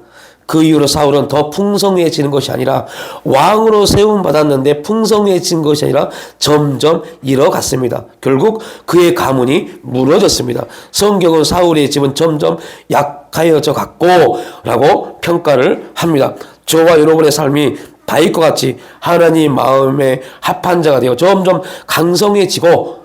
그 이후로 사울은 더 풍성해지는 것이 아니라, 왕으로 세움 받았는데 풍성해진 것이 아니라 점점 잃어갔습니다. 결국 그의 가문이 무너졌습니다. 성경은 사울의 집은 점점 약하여져 갔고 라고 평가를 합니다. 저와 여러분의 삶이 다윗과 같이 하나님 마음에 합한 자가 되어 점점 강성해지고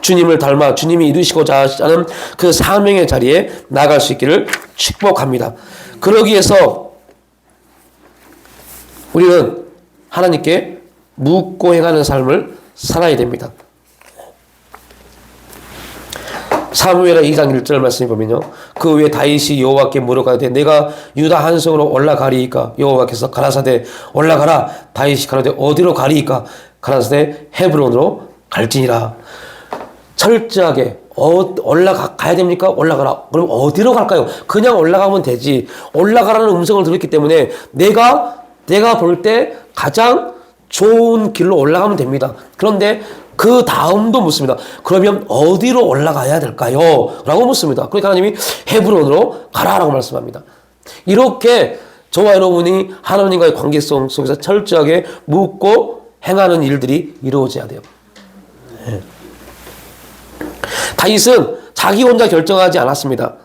주님을 닮아 주님이 이루시고자 하는 그 사명의 자리에 나갈 수 있기를 축복합니다. 그러기 위해서 우리는 하나님께 묻고 행하는 삶을 살아야 됩니다. 사무엘하 2장 1절 말씀을 보면요, 그 후에 다윗이 여호와께 물어가되 내가 유다 한 성으로 올라가리이까? 여호와께서 가라사대 올라가라. 다윗이 가라되 어디로 가리이까? 가라사대 헤브론으로 갈지니라. 철저하게 올라가야 됩니까? 올라가라. 그럼 어디로 갈까요? 그냥 올라가면 되지. 올라가라는 음성을 들었기 때문에 내가 볼 때 가장 좋은 길로 올라가면 됩니다. 그런데 그 다음도 묻습니다. 그러면 어디로 올라가야 될까요? 라고 묻습니다. 그러니까 하나님이 헤브론으로 가라라고 말씀합니다. 이렇게 저와 여러분이 하나님과의 관계성 속에서 철저하게 묻고 행하는 일들이 이루어져야 돼요. 네. 다윗은 자기 혼자 결정하지 않았습니다.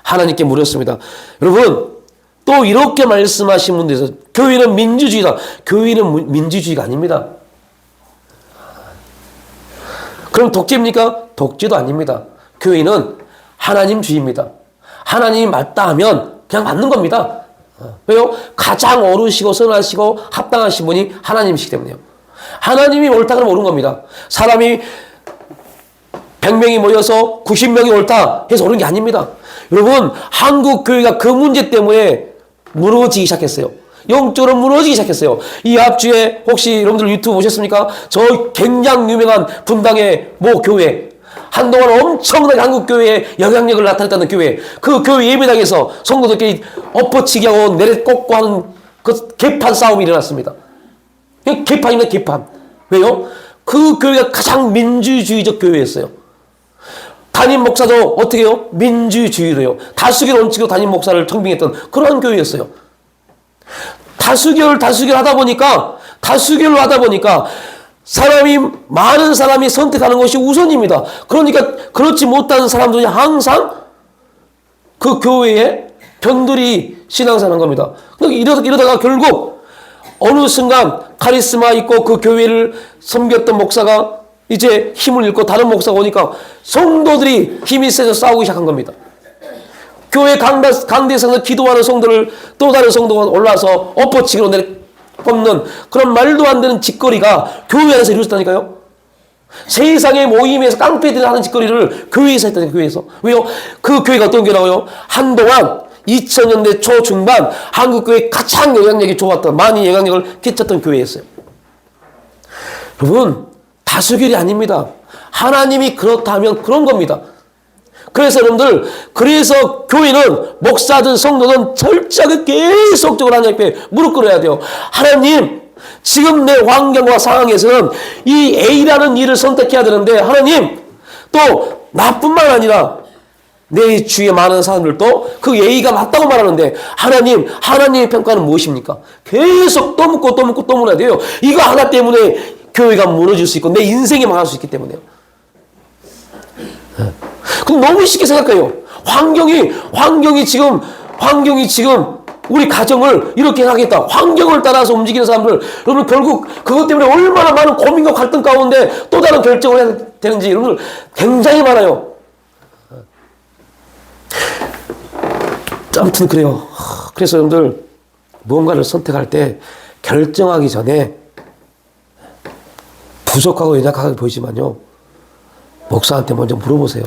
하나님께 물었습니다. 여러분, 또 이렇게 말씀하신 분들에서 교회는 민주주의다. 교회는 민주주의가 아닙니다. 그럼 독재입니까? 독재도 아닙니다. 교회는 하나님주의입니다. 하나님이 맞다 하면 그냥 맞는 겁니다. 왜요? 가장 옳으시고 선하시고 합당하신 분이 하나님이시기 때문에요. 하나님이 옳다 그러면 옳은 겁니다. 사람이 100명이 모여서 90명이 옳다 해서 옳은 게 아닙니다. 여러분, 한국 교회가 그 문제 때문에 무너지기 시작했어요. 영적으로 무너지기 시작했어요. 이 앞주에 혹시 여러분들 유튜브 보셨습니까? 저 굉장히 유명한 분당의 모 교회, 한동안 엄청나게 한국 교회에 영향력을 나타냈다는 교회, 그 교회 예배당에서 성도들끼리 엎어치기 하고 내려꽂고 하는 그 개판 싸움이 일어났습니다. 개판입니다, 개판. 왜요? 그 교회가 가장 민주주의적 교회였어요. 담임 목사도 어떻게 해요? 민주주의로요. 다수결 원칙으로 담임 목사를 청빙했던 그런 교회였어요. 다수결로 하다 보니까 많은 사람이 선택하는 것이 우선입니다. 그러니까 그렇지 못한 사람들이 항상 그 교회에 변두리 신앙생활 하는 겁니다. 이러다가 결국 어느 순간 카리스마 있고 그 교회를 섬겼던 목사가 이제 힘을 잃고 다른 목사가 오니까 성도들이 힘이 세서 싸우기 시작한 겁니다. 교회 강대에서 기도하는 성도를 또 다른 성도가 올라와서 엎어치기로 내려꼽는 그런 말도 안 되는 짓거리가 교회 안에서 이루어졌다니까요. 세상의 모임에서 깡패들이 하는 짓거리를 교회에서 했다니까요. 교회에서. 왜요? 그 교회가 어떤 교회라고요? 한동안 2000년대 초중반 한국교회에 가장 영향력이 좋았던, 많이 영향력을 끼쳤던 교회였어요. 여러분, 다수결이 아닙니다. 하나님이 그렇다면 그런 겁니다. 그래서 여러분들, 그래서 교회는 목사든 성도든 철저하게 계속적으로 하나님 앞에 무릎 꿇어야 돼요. 하나님, 지금 내 환경과 상황에서는 이 A라는 일을 선택해야 되는데 하나님, 또 나뿐만 아니라 내 주위에 많은 사람들도 그 예의가 맞다고 말하는데 하나님의 평가는 무엇입니까? 계속 또 묻고 또 묻고 또 물어야 돼요. 이거 하나 때문에 교회가 무너질 수 있고 내 인생이 망할 수 있기 때문에요. 근데 너무 쉽게 생각해요. 환경이 지금 우리 가정을 이렇게 하겠다. 환경을 따라서 움직이는 사람들, 여러분 결국 그것 때문에 얼마나 많은 고민과 갈등 가운데 또 다른 결정을 해야 되는지 여러분 굉장히 많아요. 아무튼 그래요. 그래서 여러분들 무언가를 선택할 때 결정하기 전에 부족하고 연약하게 보이지만요. 목사한테 먼저 물어보세요.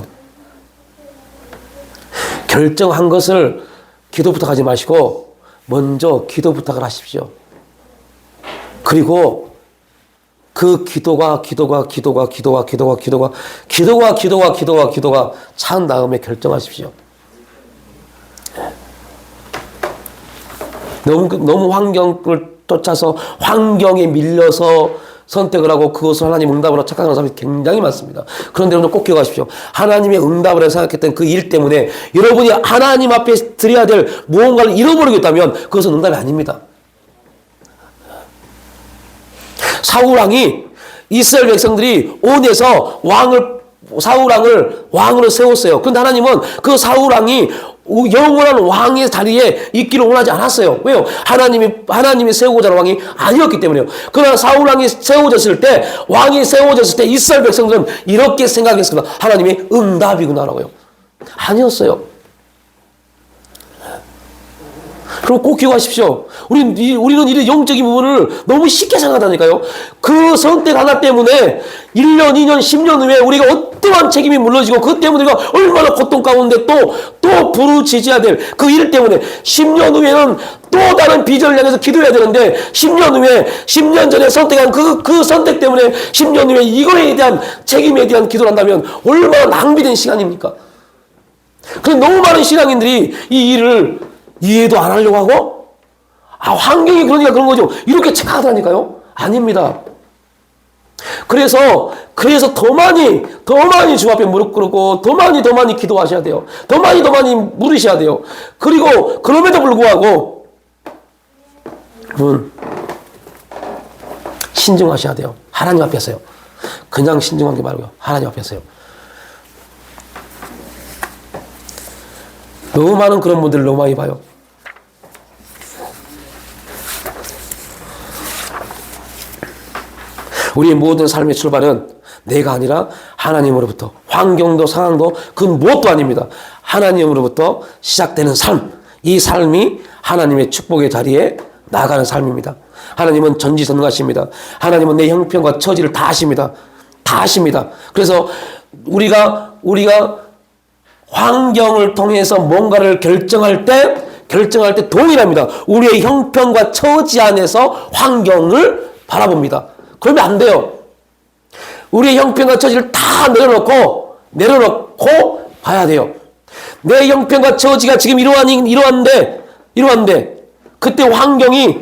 결정한 것을 기도 부탁하지 마시고 먼저 기도 부탁을 하십시오. 그리고 그 기도가 차은 다음에 결정하십시오. 너무 환경을 쫓아서 환경에 밀려서 선택을 하고 그것을 하나님 응답으로 착각하는 사람이 굉장히 많습니다. 그런데 여러분 꼭 기억하십시오. 하나님의 응답을 해 생각했던 그 일 때문에 여러분이 하나님 앞에 드려야 될 무언가를 잃어버리고 있다면 그것은 응답이 아닙니다. 사울왕이 이스라엘 백성들이 온에서 사울왕을 왕으로 세웠어요. 그런데 하나님은 그 사울왕이 영원한 왕의 자리에 있기를 원하지 않았어요. 왜요? 하나님이 세우고자 하는 왕이 아니었기 때문에요. 그러나 사울왕이 왕이 세워졌을 때 이스라엘 백성들은 이렇게 생각했습니다. 하나님의 응답이구나라고요. 아니었어요. 그럼 꼭 기억하십시오. 우리는 이 영적인 부분을 너무 쉽게 생각하다니까요. 그 선택 하나 때문에 1년, 2년, 10년 후에 우리가 어떠한 책임이 물러지고 그 때문에 우리가 얼마나 고통 가운데 또 부르짖어야 될 그 일 때문에 10년 후에는 또 다른 비전을 향해서 기도해야 되는데 10년 후에 10년 전에 선택한 그 선택 때문에 10년 후에 이거에 대한 책임에 대한 기도를 한다면 얼마나 낭비된 시간입니까? 그래서 너무 많은 신앙인들이 이 일을 이해도 안 하려고 하고 환경이 그러니까 그런 거죠. 이렇게 착각하다니까요. 아닙니다. 그래서 더 많이 주 앞에 무릎 꿇고 더 많이 기도하셔야 돼요. 더 많이 물으셔야 돼요. 그리고 그럼에도 불구하고 여러분 신중하셔야 돼요. 하나님 앞에서요. 그냥 신중한 게 말고요. 하나님 앞에서요. 너무 많은 그런 분들을 너무 많이 봐요. 우리의 모든 삶의 출발은 내가 아니라 하나님으로부터, 환경도 상황도 그 무엇도 아닙니다. 하나님으로부터 시작되는 삶, 이 삶이 하나님의 축복의 자리에 나아가는 삶입니다. 하나님은 전지전능하십니다. 하나님은 내 형편과 처지를 다 아십니다. 다 아십니다. 그래서 우리가 환경을 통해서 뭔가를 결정할 때 동일합니다. 우리의 형편과 처지 안에서 환경을 바라봅니다. 그러면 안 돼요. 우리의 형편과 처지를 다 내려놓고 봐야 돼요. 내 형편과 처지가 지금 이러한데 그때 환경이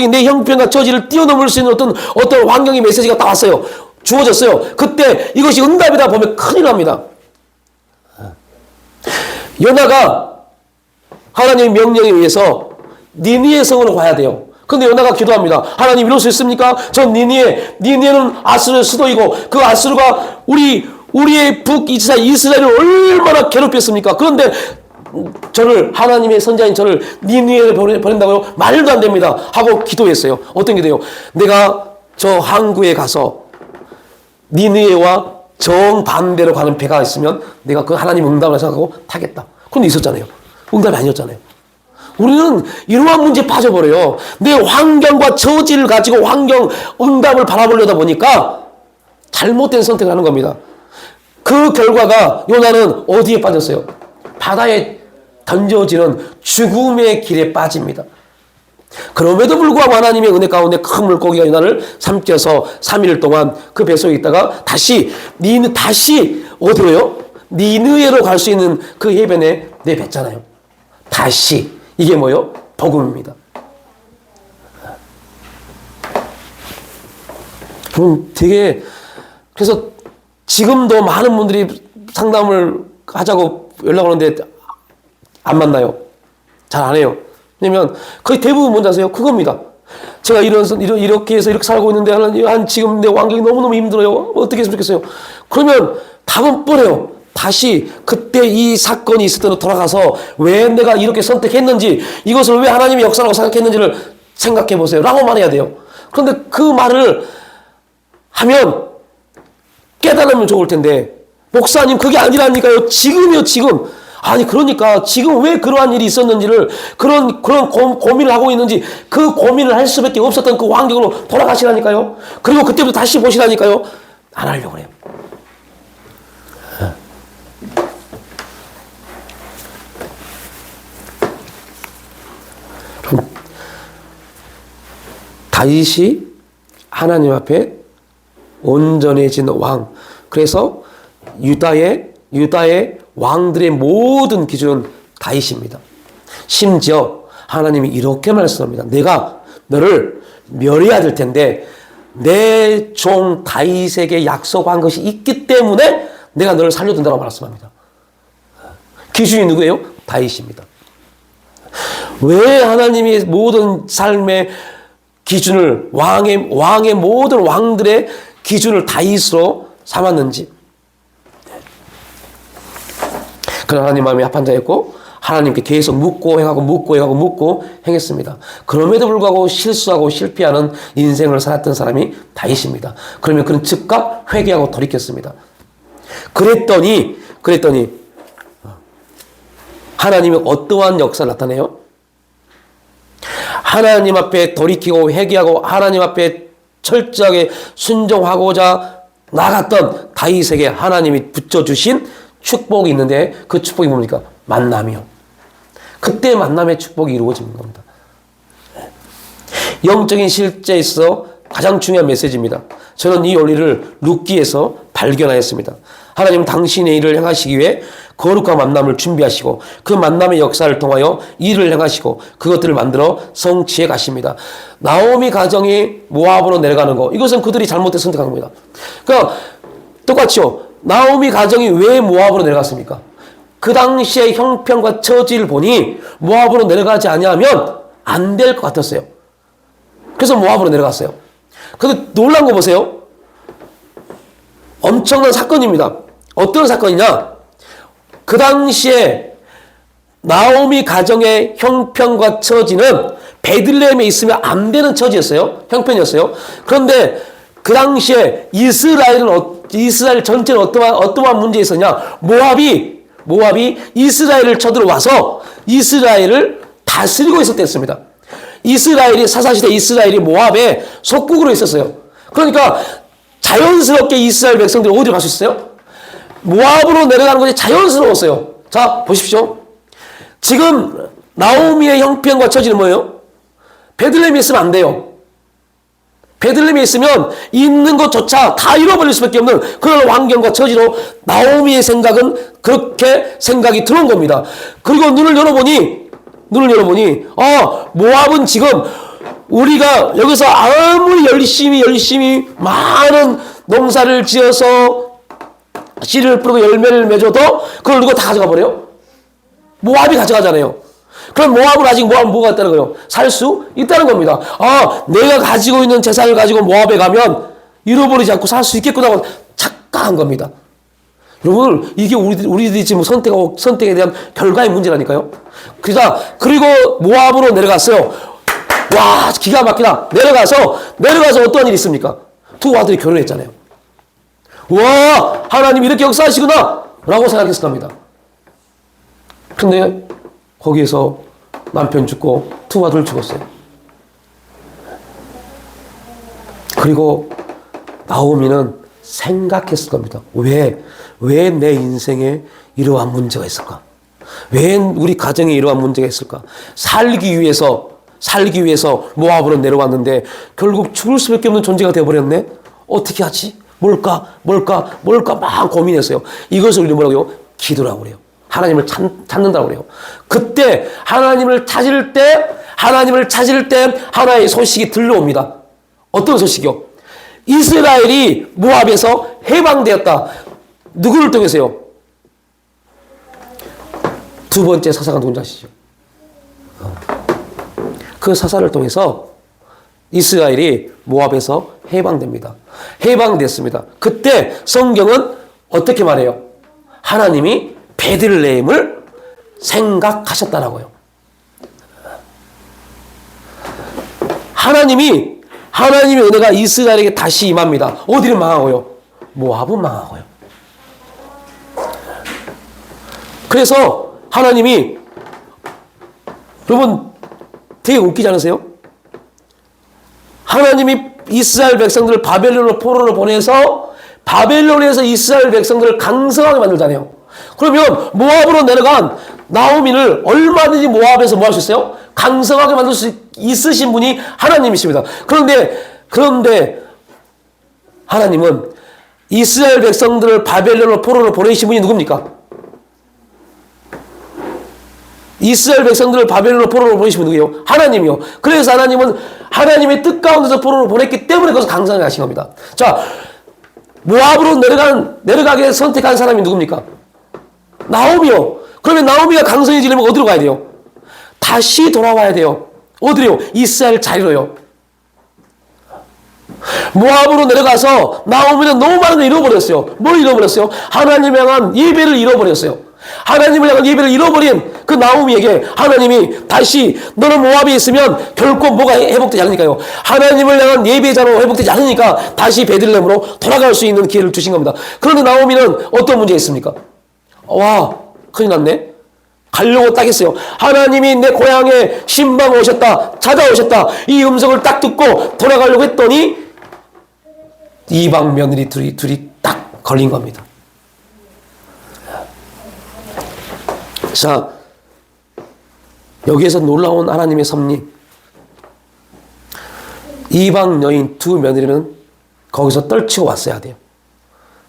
내 형편과 처지를 뛰어넘을 수 있는 어떤 환경의 메시지가 다 왔어요. 주어졌어요. 그때 이것이 응답이다 보면 큰일 납니다. 요나가 하나님의 명령에 의해서 니느웨 성으로 가야 돼요. 근데 요나가 기도합니다. 하나님 이럴 수 있습니까? 전 니느웨는 아수르의 수도이고 그 아수르가 우리의 북이스라엘 이스라엘을 얼마나 괴롭혔습니까? 그런데 하나님의 선자인 저를 니느웨를 보낸다고요? 말도 안 됩니다. 하고 기도했어요. 어떤 기도요? 내가 저 항구에 가서 니느웨와 정반대로 가는 배가 있으면 내가 그 하나님 응답을 생각하고 타겠다. 그런데 있었잖아요. 응답이 아니었잖아요. 우리는 이러한 문제에 빠져버려요. 내 환경과 처지를 가지고 응답을 바라보려다 보니까 잘못된 선택을 하는 겁니다. 그 결과가 요나는 어디에 빠졌어요? 바다에 던져지는 죽음의 길에 빠집니다. 그럼에도 불구하고 하나님의 은혜 가운데 큰 물고기가 요나를 삼켜서 3일 동안 그 뱃속에 있다가 다시 어디로요? 니느웨로 갈 수 있는 그 해변에 내뱉잖아요. 다시 이게 뭐요? 복음입니다. 그래서 지금도 많은 분들이 상담을 하자고 연락 오는데 안 만나요. 잘 안 해요. 왜냐면 거의 대부분 뭔지 아세요? 그겁니다. 제가 이렇게 해서 이렇게 살고 있는데 지금 내 환경이 너무너무 힘들어요. 어떻게 했으면 좋겠어요. 그러면 답은 뻔해요. 다시 그때 이 사건이 있을 때로 돌아가서 왜 내가 이렇게 선택했는지, 이것을 왜 하나님의 역사라고 생각했는지를 생각해 보세요 라고 말해야 돼요. 그런데 그 말을 하면 깨달으면 좋을 텐데, 목사님 그게 아니라니까요. 지금이요, 지금. 아니 그러니까 지금 왜 그러한 일이 있었는지를, 그런 고민을 하고 있는지, 그 고민을 할 수밖에 없었던 그 환경으로 돌아가시라니까요. 그리고 그때부터 다시 보시라니까요. 안 하려고 해요. 다윗이 하나님 앞에 온전해진 왕. 그래서 유다의 왕들의 모든 기준은 다윗입니다. 심지어 하나님이 이렇게 말씀합니다. 내가 너를 멸해야 될 텐데 내 종 다윗에게 약속한 것이 있기 때문에 내가 너를 살려둔다고 말씀합니다. 기준이 누구예요? 다윗입니다. 왜 하나님이 모든 삶의 기준을, 왕의 모든 왕들의 기준을 다윗으로 삼았는지. 그런 하나님 마음이 합한 자였고, 하나님께 계속 묻고 행했습니다. 그럼에도 불구하고 실수하고 실패하는 인생을 살았던 사람이 다윗입니다. 그러면 그는 즉각 회개하고 돌이켰습니다. 그랬더니 하나님이 어떠한 역사를 나타내요? 하나님 앞에 돌이키고 회개하고 하나님 앞에 철저하게 순종하고자 나갔던 다윗에게 하나님이 붙여주신 축복이 있는데, 그 축복이 뭡니까? 만남이요. 그때 만남의 축복이 이루어지는 겁니다. 영적인 실제에 있어 가장 중요한 메시지입니다. 저는 이 원리를 룻기에서 발견하였습니다. 하나님은 당신의 일을 행하시기 위해 거룩한 만남을 준비하시고 그 만남의 역사를 통하여 일을 행하시고 그것들을 만들어 성취해 가십니다. 나오미 가정이 모압으로 내려가는 거, 이것은 그들이 잘못해서 선택한 겁니다. 그러니까 똑같죠. 나오미 가정이 왜 모압으로 내려갔습니까? 그 당시의 형편과 처지를 보니 모압으로 내려가지 아니하면 안 될 것 같았어요. 그래서 모압으로 내려갔어요. 근데 놀란 거 보세요. 엄청난 사건입니다. 어떤 사건이냐? 그 당시에 나오미 가정의 형편과 처지는 베들레헴에 있으면 안 되는 처지였어요. 형편이었어요. 그런데 그 당시에 이스라엘 전체는 어떠한 문제가 있었냐? 모압이 이스라엘을 쳐들어와서 이스라엘을 다스리고 있었댔습니다. 사사시대 이스라엘이 모압의 속국으로 있었어요. 그러니까 자연스럽게 이스라엘 백성들이 어디로 갈 수 있어요? 모압으로 내려가는 것이 자연스러웠어요. 자, 보십시오. 지금 나오미의 형편과 처지는 뭐예요? 베들레헴에 있으면 안 돼요. 베들레헴에 있으면 있는 것조차 다 잃어버릴 수밖에 없는 그런 환경과 처지로 나오미의 생각은 그렇게 생각이 들어온 겁니다. 그리고 눈을 열어보니 모압은 지금 우리가 여기서 아무리 열심히 많은 농사를 지어서 씨를 뿌리고 열매를 맺어도 그걸 누가 다 가져가 버려요? 모압이 가져가잖아요. 그럼 모압은 뭐가 있다는 거예요? 살 수 있다는 겁니다. 내가 가지고 있는 재산을 가지고 모압에 가면 잃어버리지 않고 살 수 있겠구나 하고 착각한 겁니다. 여러분, 이게 우리들이 지금 선택에 대한 결과의 문제라니까요. 그리고 모압으로 내려갔어요. 와, 기가 막히다. 내려가서 어떤 일이 있습니까? 두 아들이 결혼했잖아요. 와, 하나님 이렇게 역사하시구나 라고 생각했을 겁니다. 근데 거기에서 남편 죽고 두 아들 죽었어요. 그리고 나오미는 생각했을 겁니다. 왜 내 인생에 이러한 문제가 있을까? 왜 우리 가정에 이러한 문제가 있을까? 살기 위해서 모압으로 내려왔는데 결국 죽을 수밖에 없는 존재가 되어버렸네? 어떻게 하지? 뭘까 막 고민했어요. 이것을 우리 뭐라고요? 기도라고 그래요. 하나님을 찾는다고 그래요. 그때 하나님을 찾을 때 하나의 소식이 들려옵니다. 어떤 소식이요? 이스라엘이 모압에서 해방되었다. 누구를 통해서요? 두 번째 사사가 누군지 아시죠? 그 사사를 통해서 이스라엘이 모압에서 해방됩니다. 해방됐습니다. 그때 성경은 어떻게 말해요? 하나님이 베들레헴을 생각하셨다라고요. 하나님의 은혜가 이스라엘에게 다시 임합니다. 어디를 망하고요? 모압은 망하고요. 그래서 하나님이, 여러분 되게 웃기지 않으세요? 하나님이 이스라엘 백성들을 바벨론으로 포로로 보내서 바벨론에서 이스라엘 백성들을 강성하게 만들잖아요. 그러면 모압으로 내려간 나오미를 얼마든지 모압에서 뭐 할 수 있어요? 강성하게 만들 수 있으신 분이 하나님이십니다. 그런데 하나님은 이스라엘 백성들을 바벨론으로 포로로 보내신 분이 누굽니까? 이스라엘 백성들을 바벨론으로 포로로 보내신 분이 누구예요? 하나님이요. 그래서 하나님은 하나님의 뜻 가운데서 포로로 보냈기 때문에 거기서 강성하게 하신 겁니다. 자, 모압으로 내려가게 선택한 사람이 누굽니까? 나오미요. 그러면 나오미가 강성해지려면 어디로 가야 돼요? 다시 돌아와야 돼요. 어디로요? 이스라엘 자리로요. 모압으로 내려가서 나오미는 너무 많은 걸 잃어버렸어요. 뭘 잃어버렸어요? 하나님을 향한 예배를 잃어버렸어요. 하나님을 향한 예배를 잃어버린 그 나오미에게 하나님이 다시, 너는 모압에 있으면 결코 뭐가 회복되지 않으니까요. 하나님을 향한 예배자로 회복되지 않으니까 다시 베들레헴으로 돌아갈 수 있는 기회를 주신 겁니다. 그런데 나오미는 어떤 문제가 있습니까? 와, 큰일 났네. 가려고 딱 했어요. 하나님이 내 고향에 신방 오셨다, 찾아오셨다, 이 음성을 딱 듣고 돌아가려고 했더니 이방 며느리 둘이 딱 걸린 겁니다. 자, 여기에서 놀라운 하나님의 섭리. 이방 여인 두 며느리는 거기서 떨치고 왔어야 돼요.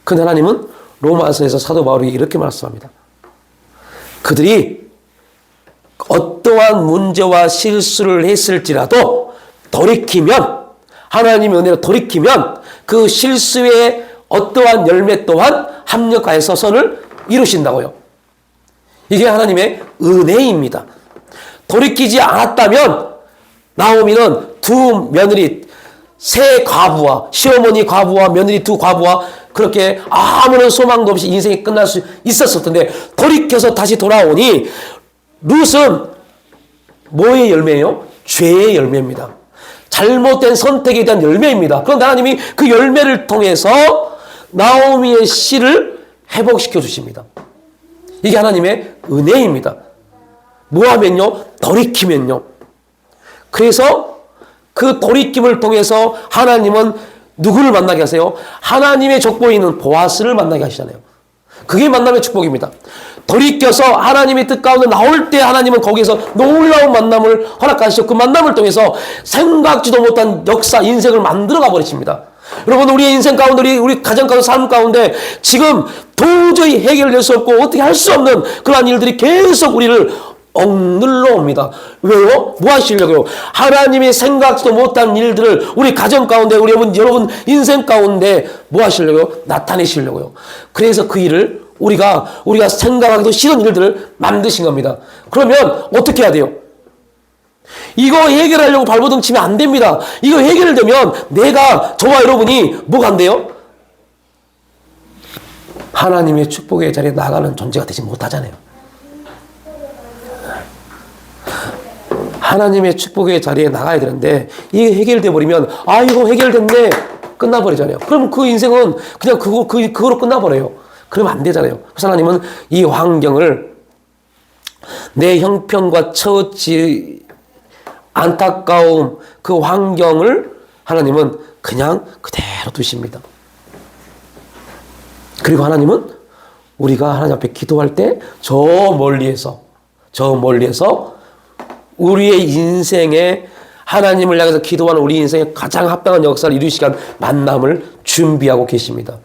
근데 하나님은 로마서에서 사도 바울이 이렇게 말씀합니다. 그들이 어떠한 문제와 실수를 했을지라도 돌이키면, 하나님의 은혜로 돌이키면 그 실수의 어떠한 열매 또한 합력하여서 선을 이루신다고요. 이게 하나님의 은혜입니다. 돌이키지 않았다면 나오미는 두 며느리, 세 과부와, 시어머니 과부와 며느리 두 과부와 그렇게 아무런 소망도 없이 인생이 끝날 수 있었을 텐데, 돌이켜서 다시 돌아오니 룻은 뭐의 열매예요? 죄의 열매입니다. 잘못된 선택에 대한 열매입니다. 그런데 하나님이 그 열매를 통해서 나오미의 씨를 회복시켜 주십니다. 이게 하나님의 은혜입니다. 뭐 하면요? 돌이키면요. 그래서 그 돌이킴을 통해서 하나님은 누구를 만나게 하세요? 하나님의 족보이는 보아스를 만나게 하시잖아요. 그게 만남의 축복입니다. 돌이켜서 하나님의 뜻 가운데 나올 때 하나님은 거기에서 놀라운 만남을 허락하시고 그 만남을 통해서 생각지도 못한 역사, 인생을 만들어가 버리십니다. 여러분, 우리의 인생 가운데, 우리 가정 가운데, 삶 가운데 지금 도저히 해결될 수 없고 어떻게 할 수 없는 그러한 일들이 계속 우리를 억눌러 옵니다. 왜요? 뭐 하시려고요? 하나님이 생각지도 못한 일들을 우리 가정 가운데, 우리 여러분 인생 가운데 뭐 하시려고요? 나타내시려고요. 그래서 그 일을 우리가 생각하기도 싫은 일들을 만드신 겁니다. 그러면 어떻게 해야 돼요? 이거 해결하려고 발버둥 치면 안 됩니다. 이거 해결되면 저와 여러분이 뭐가 안 돼요? 하나님의 축복의 자리에 나가는 존재가 되지 못하잖아요. 하나님의 축복의 자리에 나가야 되는데 이게 해결돼 버리면 이거 해결됐네 끝나버리잖아요. 그럼 그 인생은 그냥 그거로 끝나버려요. 그러면 안 되잖아요. 그래서 하나님은 이 환경을, 내 형편과 처지 안타까움, 그 환경을 하나님은 그냥 그대로 두십니다. 그리고 하나님은 우리가 하나님 앞에 기도할 때 저 멀리에서 우리의 인생에, 하나님을 향해서 기도하는 우리 인생에 가장 합당한 역사를 이루시기 위한 만남을 준비하고 계십니다.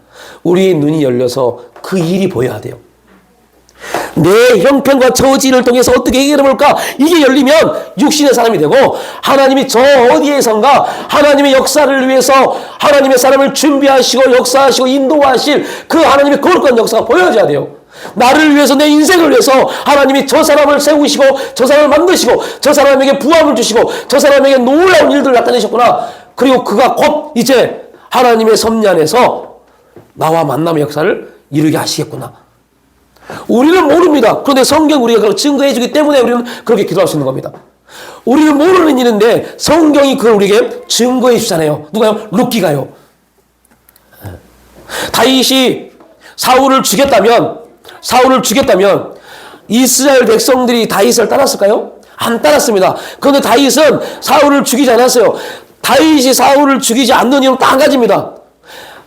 우리의 눈이 열려서 그 일이 보여야 돼요. 내 형편과 처지를 통해서 어떻게 해결해볼까? 이게 열리면 육신의 사람이 되고, 하나님이 저 어디에선가 하나님의 역사를 위해서 하나님의 사람을 준비하시고 역사하시고 인도하실 그 하나님의 거룩한 역사가 보여져야 돼요. 나를 위해서, 내 인생을 위해서 하나님이 저 사람을 세우시고 저 사람을 만드시고 저 사람에게 부함을 주시고 저 사람에게 놀라운 일들을 나타내셨구나. 그리고 그가 곧 이제 하나님의 섭리 안에서 나와 만남의 역사를 이루게 하시겠구나. 우리는 모릅니다. 그런데 성경 우리가 그걸 증거해 주기 때문에 우리는 그렇게 기도할 수 있는 겁니다. 우리는 모르는 일인데 성경이 그걸 우리에게 증거해 주잖아요. 누가요? 룻기가요. 다윗이 사울을 죽였다면 이스라엘 백성들이 다윗을 따랐을까요? 안 따랐습니다. 그런데 다윗은 사울을 죽이지 않았어요. 다윗이 사울을 죽이지 않는 이유는 딱 한 가지입니다.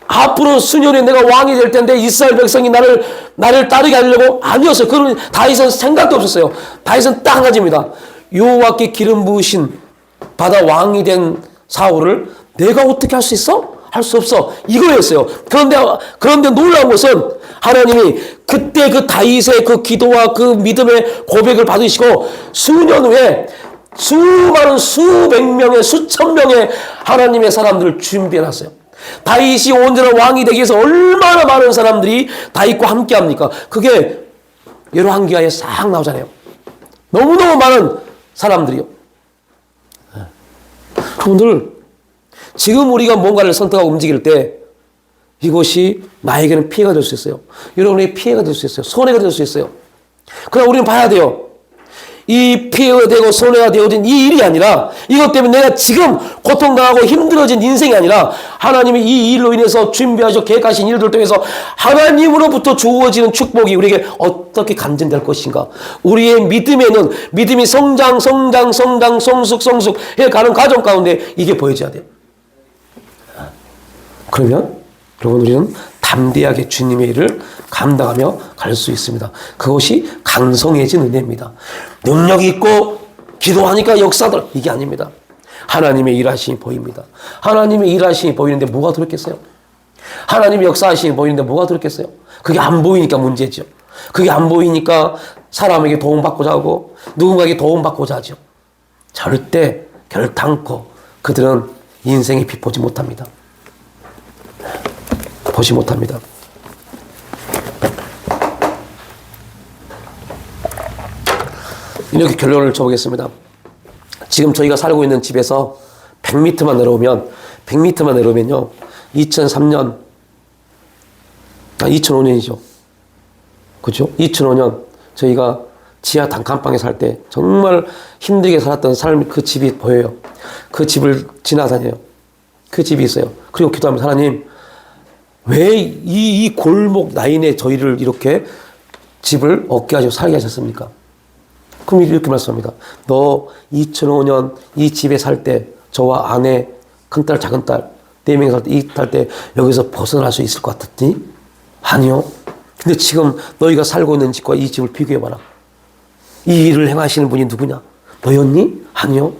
앞으로 수년에 내가 왕이 될 텐데 이스라엘 백성이 나를 따르게 하려고 아니었어요. 그런 다윗은 생각도 없었어요. 다윗은 딱 한 가지입니다. 여호와께 기름 부으신 받아 왕이 된 사울을 내가 어떻게 할 수 있어? 할 수 없어. 이거였어요. 그런데 놀라운 것은 하나님이 그때 그 다윗의 그 기도와 그 믿음의 고백을 받으시고 수년 후에 수많은 수백 명의 수천 명의 하나님의 사람들을 준비해놨어요. 다윗이 온전한 왕이 되기 위해서 얼마나 많은 사람들이 다윗과 함께 합니까? 그게 열왕기하에 싹 나오잖아요. 너무너무 많은 사람들이요. 여러분들, 지금 우리가 뭔가를 선택하고 움직일 때 이것이 나에게는 피해가 될 수 있어요. 여러분에게 피해가 될 수 있어요. 손해가 될 수 있어요. 그러나 우리는 봐야 돼요. 이 피해가 되고 손해가 되어진 이 일이 아니라 이것 때문에 내가 지금 고통당하고 힘들어진 인생이 아니라 하나님이 이 일로 인해서 준비하시고 계획하신 일들 통해서 하나님으로부터 주어지는 축복이 우리에게 어떻게 간증될 것인가. 우리의 믿음이 성장 성숙 해가는 과정 가운데 이게 보여져야 돼요. 그러면 여러분 우리는 담대하게 주님의 일을 감당하며 갈 수 있습니다. 그것이 강성해진 은혜입니다. 능력이 있고 기도하니까 역사들, 이게 아닙니다. 하나님의 일하심이 보입니다. 하나님의 일하심이 보이는데 뭐가 두렵겠어요? 하나님의 역사하심이 보이는데 뭐가 두렵겠어요? 그게 안 보이니까 문제죠. 그게 안 보이니까 사람에게 도움받고자 하고 누군가에게 도움받고자 하죠. 절대 결단코 그들은 인생의 빛 보지 못합니다. 보지 못합니다. 이렇게 결론을 줘보겠습니다. 지금 저희가 살고 있는 집에서 100m만 내려오면요. 2005년이죠. 그죠? 2005년 저희가 지하 단칸방에 살 때 정말 힘들게 살았던 삶, 그 집이 보여요. 그 집을 지나다녀요. 그 집이 있어요. 그리고 기도합니다. 하나님, 왜 이 골목 라인에 저희를 이렇게 집을 얻게 하시고 살게 하셨습니까? 그럼 이렇게 말씀합니다. 너 2005년 이 집에 살 때 저와 아내, 큰딸, 작은딸 4명이 살 때 여기서 벗어날 수 있을 것 같았니? 아니요. 근데 지금 너희가 살고 있는 집과 이 집을 비교해봐라. 이 일을 행하시는 분이 누구냐? 너였니? 아니요.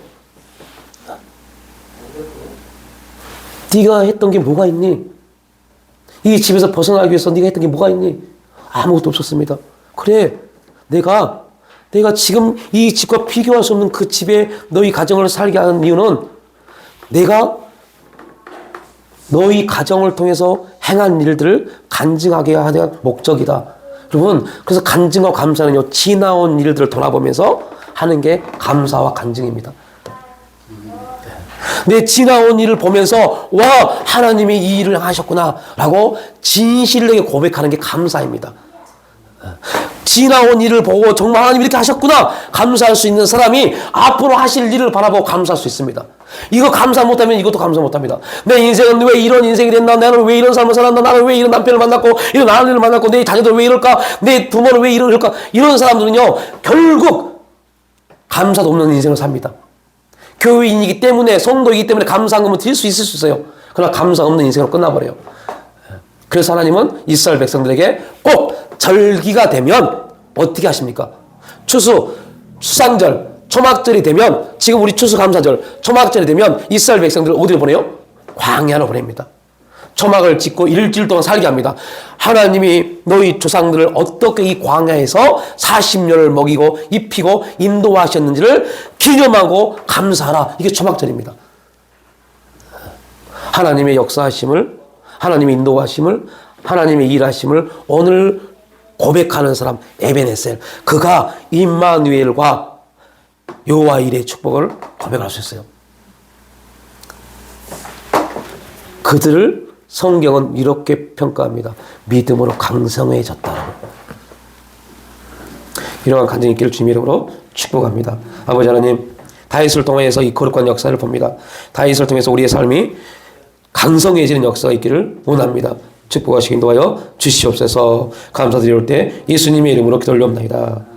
네가 했던 게 뭐가 있니? 이 집에서 벗어나기 위해서 네가 했던 게 뭐가 있니? 아무것도 없었습니다. 그래, 내가 지금 이 집과 비교할 수 없는 그 집에 너희 가정을 살게 하는 이유는 내가 너희 가정을 통해서 행한 일들을 간증하게 하는 목적이다. 여러분, 그래서 간증과 감사는요, 지나온 일들을 돌아보면서 하는 게 감사와 간증입니다. 내 지나온 일을 보면서 와, 하나님이 이 일을 하셨구나 라고 진실되게 고백하는 게 감사입니다. 지나온 일을 보고 정말 하나님 이렇게 하셨구나 감사할 수 있는 사람이 앞으로 하실 일을 바라보고 감사할 수 있습니다. 이거 감사 못하면 이것도 감사 못합니다. 내 인생은 왜 이런 인생이 됐나? 나는 왜 이런 삶을 살았나? 나는 왜 이런 남편을 만났고 이런 아내를 만났고 내 자녀들 왜 이럴까? 내 부모는 왜 이럴까? 이런 사람들은요, 결국 감사도 없는 인생을 삽니다. 교회인이기 때문에, 성도이기 때문에 감사한금을 드릴 수 있을 수 있어요. 그러나 감사 없는 인생으로 끝나버려요. 그래서 하나님은 이스라엘 백성들에게 꼭 절기가 되면 어떻게 하십니까? 추수상절, 초막절이 되면, 지금 우리 추수감사절, 초막절이 되면 이스라엘 백성들을 어디로 보내요? 광야로 보냅니다. 초막을 짓고 일주일 동안 살게 합니다. 하나님이 너희 조상들을 어떻게 이 광야에서 40년을 먹이고 입히고 인도하셨는지를 기념하고 감사하라. 이게 초막절입니다. 하나님의 역사하심을, 하나님의 인도하심을, 하나님의 일하심을 오늘 고백하는 사람 에베네셀, 그가 임마누엘과 여호와 일의 축복을 고백할 수 있어요. 그들을 성경은 이렇게 평가합니다. 믿음으로 강성해졌다라고. 이러한 간증이 있기를 주님 이름으로 축복합니다. 아버지 하나님, 다윗을 통해서 이 거룩한 역사를 봅니다. 다윗을 통해서 우리의 삶이 강성해지는 역사가 있기를 원합니다. 축복하시기 도하여 주시옵소서. 감사드릴 때 예수님의 이름으로 기도 올려옵나이다.